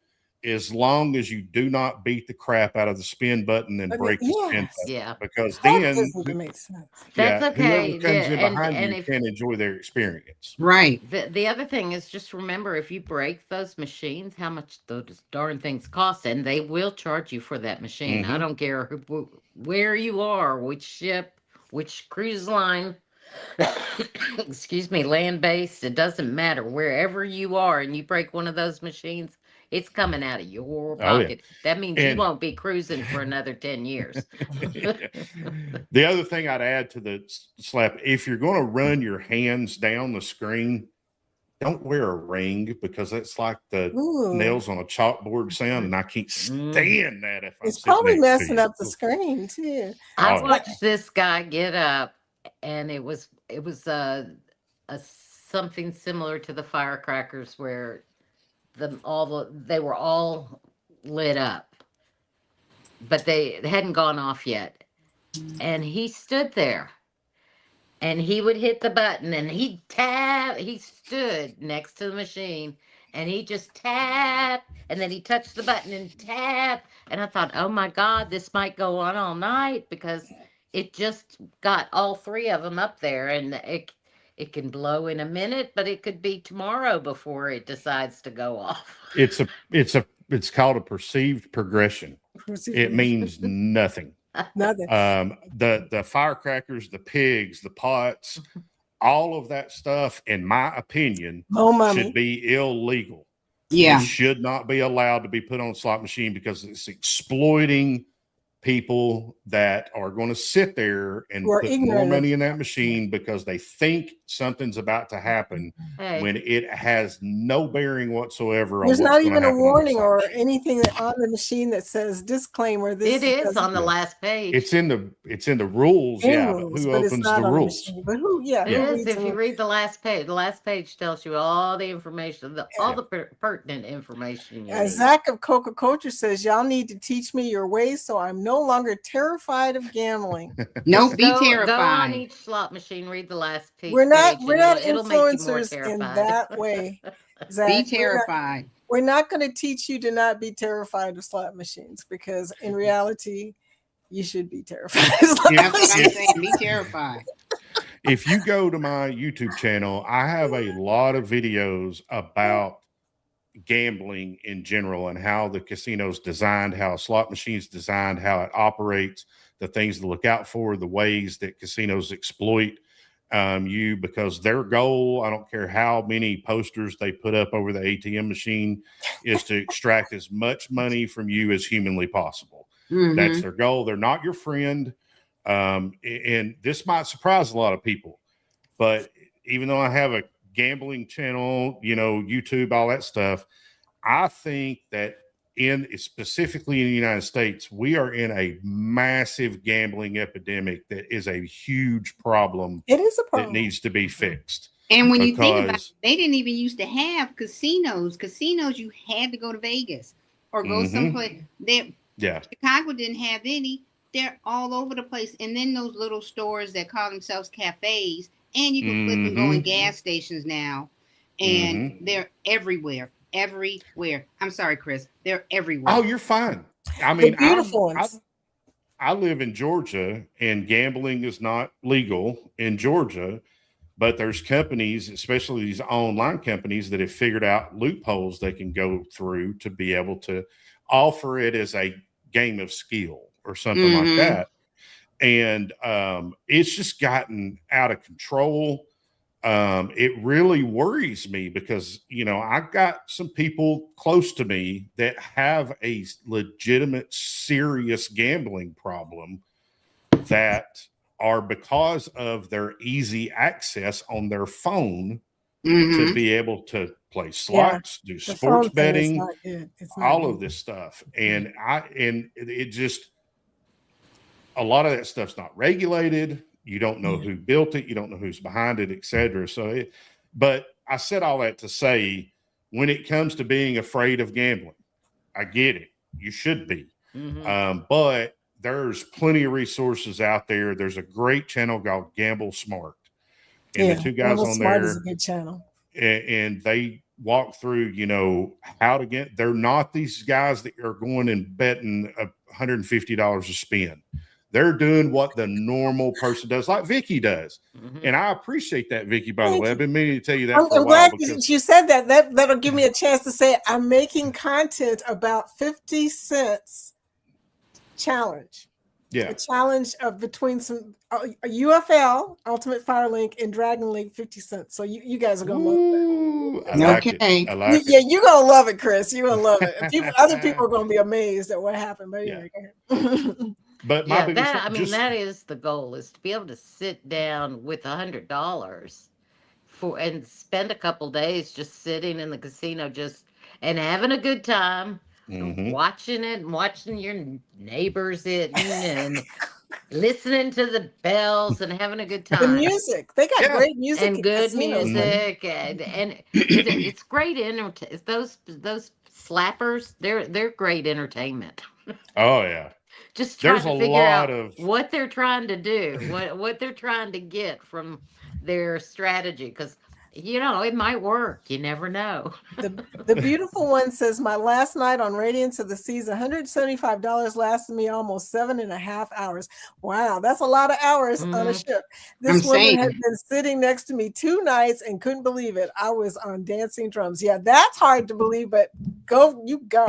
as long as you do not beat the crap out of the spin button and I mean, break the spin yes. button. Yeah. Because That then, doesn't make sense. That's yeah, okay. whoever comes in behind And you if can enjoy their experience. Right. the other thing is, just remember, if you break those machines, how much those darn things cost, and they will charge you for that machine. I Mhm. don't care where you are, which ship, which cruise line, excuse me, land based, it doesn't matter. Wherever you are and you break one of those machines, it's coming out of your Oh, yeah. pocket. That means you And won't be cruising for another 10 years. the other thing I'd add to the slap, if you're going to run your hands down the screen, don't wear a ring, because that's like the Ooh. nails on a chalkboard sound, and I can't stand that if I'm It's sitting probably next to messing you. up the screen too. I Oh, yeah. watched this guy get up, and it was a something similar to the firecrackers, where they were all lit up, but they hadn't gone off yet. And he stood there, and he would hit the button, and he'd tap. He stood next to the machine, and he just tap, and then he touched the button and tap. And I thought, oh my God, this might go on all night, because it just got all three of them up there, and it can blow in a minute, but it could be tomorrow before it decides to go off. It's called a perceived progression. It means nothing. Nothing. The firecrackers, the pigs, the pots, all of that stuff, in my opinion, should be illegal. Yeah. It should not be allowed to be put on a slot machine, because it's exploiting people that are going to sit there and put more money in that machine because they think something's about to happen when it has no bearing whatsoever on There's what's not going to even a happen warning or anything on the machine that says disclaimer. This It is on the last page. It's in the rules, yeah. rules, but who but it's opens not the on rules? machine. But who? Yeah, It who is. reads If the you rules? read the last page tells you all the information, all the pertinent information you need. Zach of Coca-Cola says, y'all need to teach me your ways so I'm no longer terrified of gambling. No, be Go on terrified. each slot machine, read the last page. We're not it'll make you more influencers in terrified. that way. Zach, Be terrified. We're not going to teach you to not be terrified of slot machines, because in reality, you should be terrified. That's what I'm saying. Be terrified. If you go to my YouTube channel, I have a lot of videos about gambling in general and how the casino's designed, how a slot machine's designed, how it operates, the things to look out for, the ways that casinos exploit you, because their goal, I don't care how many posters they put up over the ATM machine, is to extract as much money from you as humanly possible. Mm-hmm. That's their goal. They're not your friend. And this might surprise a lot of people, but even though I have a gambling channel, YouTube, all that stuff, I think that specifically in the United States, we are in a massive gambling epidemic that is a huge problem. It is a problem that needs to be fixed. And when you think about it, they didn't even used to have casinos. You had to go to Vegas or go someplace. Chicago didn't have any. They're all over the place. And then those little stores that call themselves cafes, and you can click and go in gas stations now, and they're everywhere. I'm sorry, Chris. They're everywhere. Oh, you're fine. I mean, beautiful ones. I live in Georgia, and gambling is not legal in Georgia, but there's companies, especially these online companies, that have figured out loopholes they can go through to be able to offer it as a game of skill or something like that. And it's just gotten out of control. It really worries me because, I've got some people close to me that have a legitimate, serious gambling problem that are because of their easy access on their phone to be able to play slots, do sports betting, all of this stuff. And it just, a lot of that stuff's not regulated. You don't know who built it. You don't know who's behind it, et cetera. So, but I said all that to say, when it comes to being afraid of gambling, I get it. You should be. But there's plenty of resources out there. There's a great channel called Gamble Smart. And the two guys Gamble on Smart there, is a good channel. and they walk through, how to get, they're not these guys that are going and betting $150 a spin. They're doing what the normal person does, like Vicky does. And I appreciate that, Vicky, by the way. I've been meaning to tell you that for a I'm while. glad you said that. That'll give me a chance to say I'm making content about 50 cents challenge. Yeah. A challenge of between some a UFL, Ultimate Fire Link, and Dragon League 50 cents. So you guys are gonna love it. I like it. I like yeah, it. you're gonna love it, Chris. You're gonna love it. Other people are gonna be amazed at what happened. But anyway, go ahead. But my biggest, that is the goal, is to be able to sit down with $100 and spend a couple days just sitting in the casino and having a good time. Watching it and watching your neighbors hitting and listening to the bells and having a good time. The music, they got great music and good music, and it's great those slappers. They're great entertainment. Oh yeah, just trying to figure out what they're trying to do, what they're trying to get from their strategy, because it might work. You never know. The beautiful one says, my last night on Radiance of the Seas, $175 lasted me almost 7.5 hours. Wow, that's a lot of hours on a ship. This woman had been sitting next to me 2 nights and couldn't believe it. I was on dancing drums. Yeah, that's hard to believe, but you go.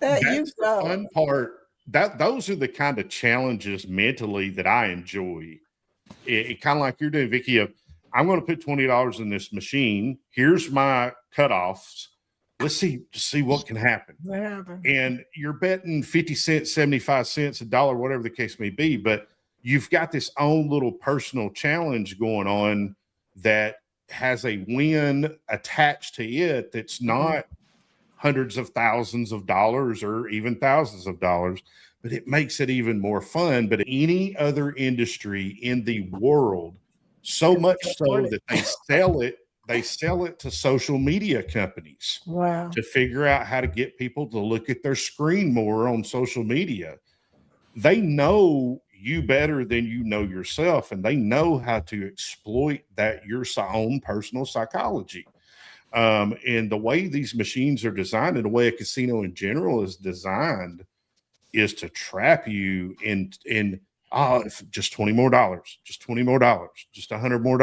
That's the fun part. Those are the kind of challenges mentally that I enjoy. It kind of like you're doing, Vicky. I'm going to put $20 in this machine. Here's my cutoffs. Let's see what can happen. And you're betting 50 cents, 75 cents, $1, whatever the case may be. But you've got this own little personal challenge going on that has a win attached to it. That's not hundreds of thousands of dollars or even thousands of dollars, but it makes it even more fun. But any other industry in the world, so much so that they sell it to social media companies to figure out how to get people to look at their screen more on social media. They know you better than you know yourself, and they know how to exploit your own personal psychology. And the way these machines are designed, and the way a casino in general is designed, is to trap you in just $20 more, just $20 more, just $100 more,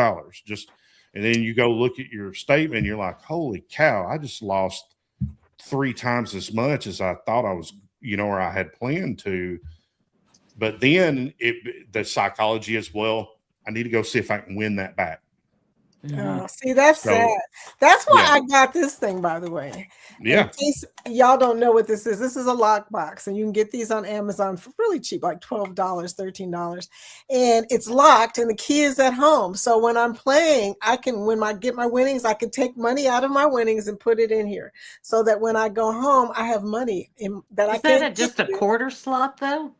and then you go look at your statement, and you're like, holy cow, I just lost 3 times as much as I thought I was, or I had planned to. But then the psychology is, well, I need to go see if I can win that back. See, that's sad. That's why I got this thing, by the way. Yeah. In case y'all don't know what this is. This is a lockbox, and you can get these on Amazon for really cheap, like $12, $13. And it's locked, and the key is at home. So when I'm playing, I get my winnings, I can take money out of my winnings and put it in here, so that when I go home, I have money that I can. Is that just a quarter slot, though?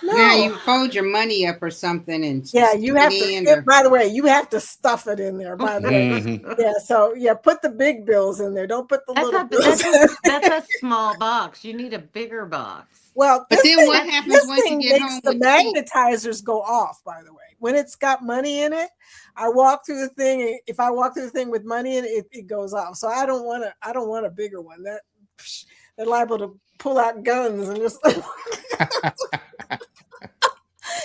No. Now you fold your money up or something, and you have to. By the way, you have to stuff it in there. By the way, put the big bills in there. Don't put the little bills. That's a small box. You need a bigger box. Well, but then what happens once you get home? The magnetizers go off. By the way, when it's got money in it, I walk through the thing. And if I walk through the thing with money in it, it goes off. So I don't want a bigger one. They're liable to pull out guns and just.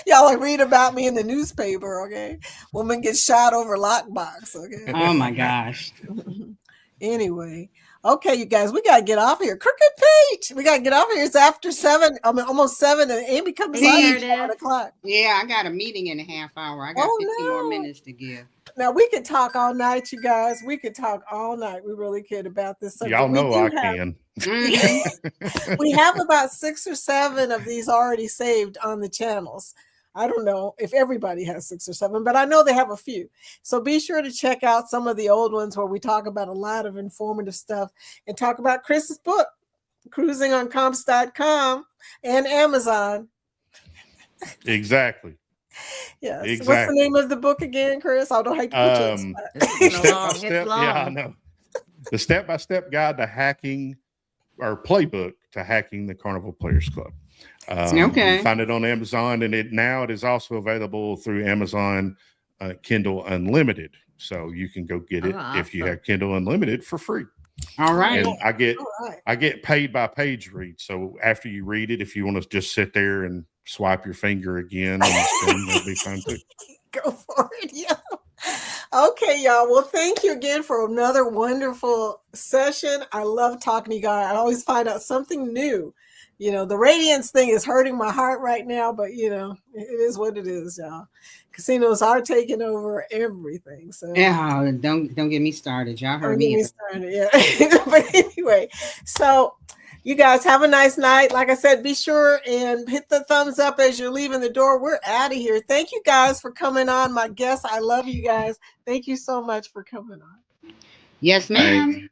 Y'all read about me in the newspaper, okay? Woman gets shot over lockbox, okay? Oh my gosh. Anyway, okay, you guys, we gotta get off here. Crooked Pete, we gotta get off here. It's after 7, almost 7, and Amy comes on at 7 o'clock. Yeah, I got a meeting in a half hour. I got 50 more minutes to give. Now we could talk all night, you guys. We could talk all night. We really could about this subject. Y'all know I can. We have about 6 or 7 of these already saved on the channels. I don't know if everybody has 6 or 7, but I know they have a few. So be sure to check out some of the old ones where we talk about a lot of informative stuff and talk about Chris's book, cruisingoncomps.com and Amazon. Exactly. Yes. Exactly. What's the name of the book again, Chris? I don't hate to put you on the spot. It's long. It's long. Yeah, I know. The step-by-step guide to hacking, or playbook to hacking the Carnival Players Club. Okay. You can find it on Amazon, and it is also available through Amazon Kindle Unlimited. So you can go get it if you awesome. have Kindle Unlimited for free. All right. And I get paid by page read. So after you read it, if you want to just sit there and swipe your finger again on the screen, that'll be fine too. Go for it. Yeah. Okay, y'all. Well, thank you again for another wonderful session. I love talking to you guys. I always find out something new. You know, the radiance thing is hurting my heart right now, but you know, it is what it is, y'all. Casinos are taking over everything. So Yeah, don't get me started. Y'all heard don't get me. me started. Yeah. But anyway, so you guys have a nice night. Like I said, be sure and hit the thumbs up as you're leaving the door. We're out of here. Thank you guys for coming on. My guests, I love you guys. Thank you so much for coming on. Yes, ma'am.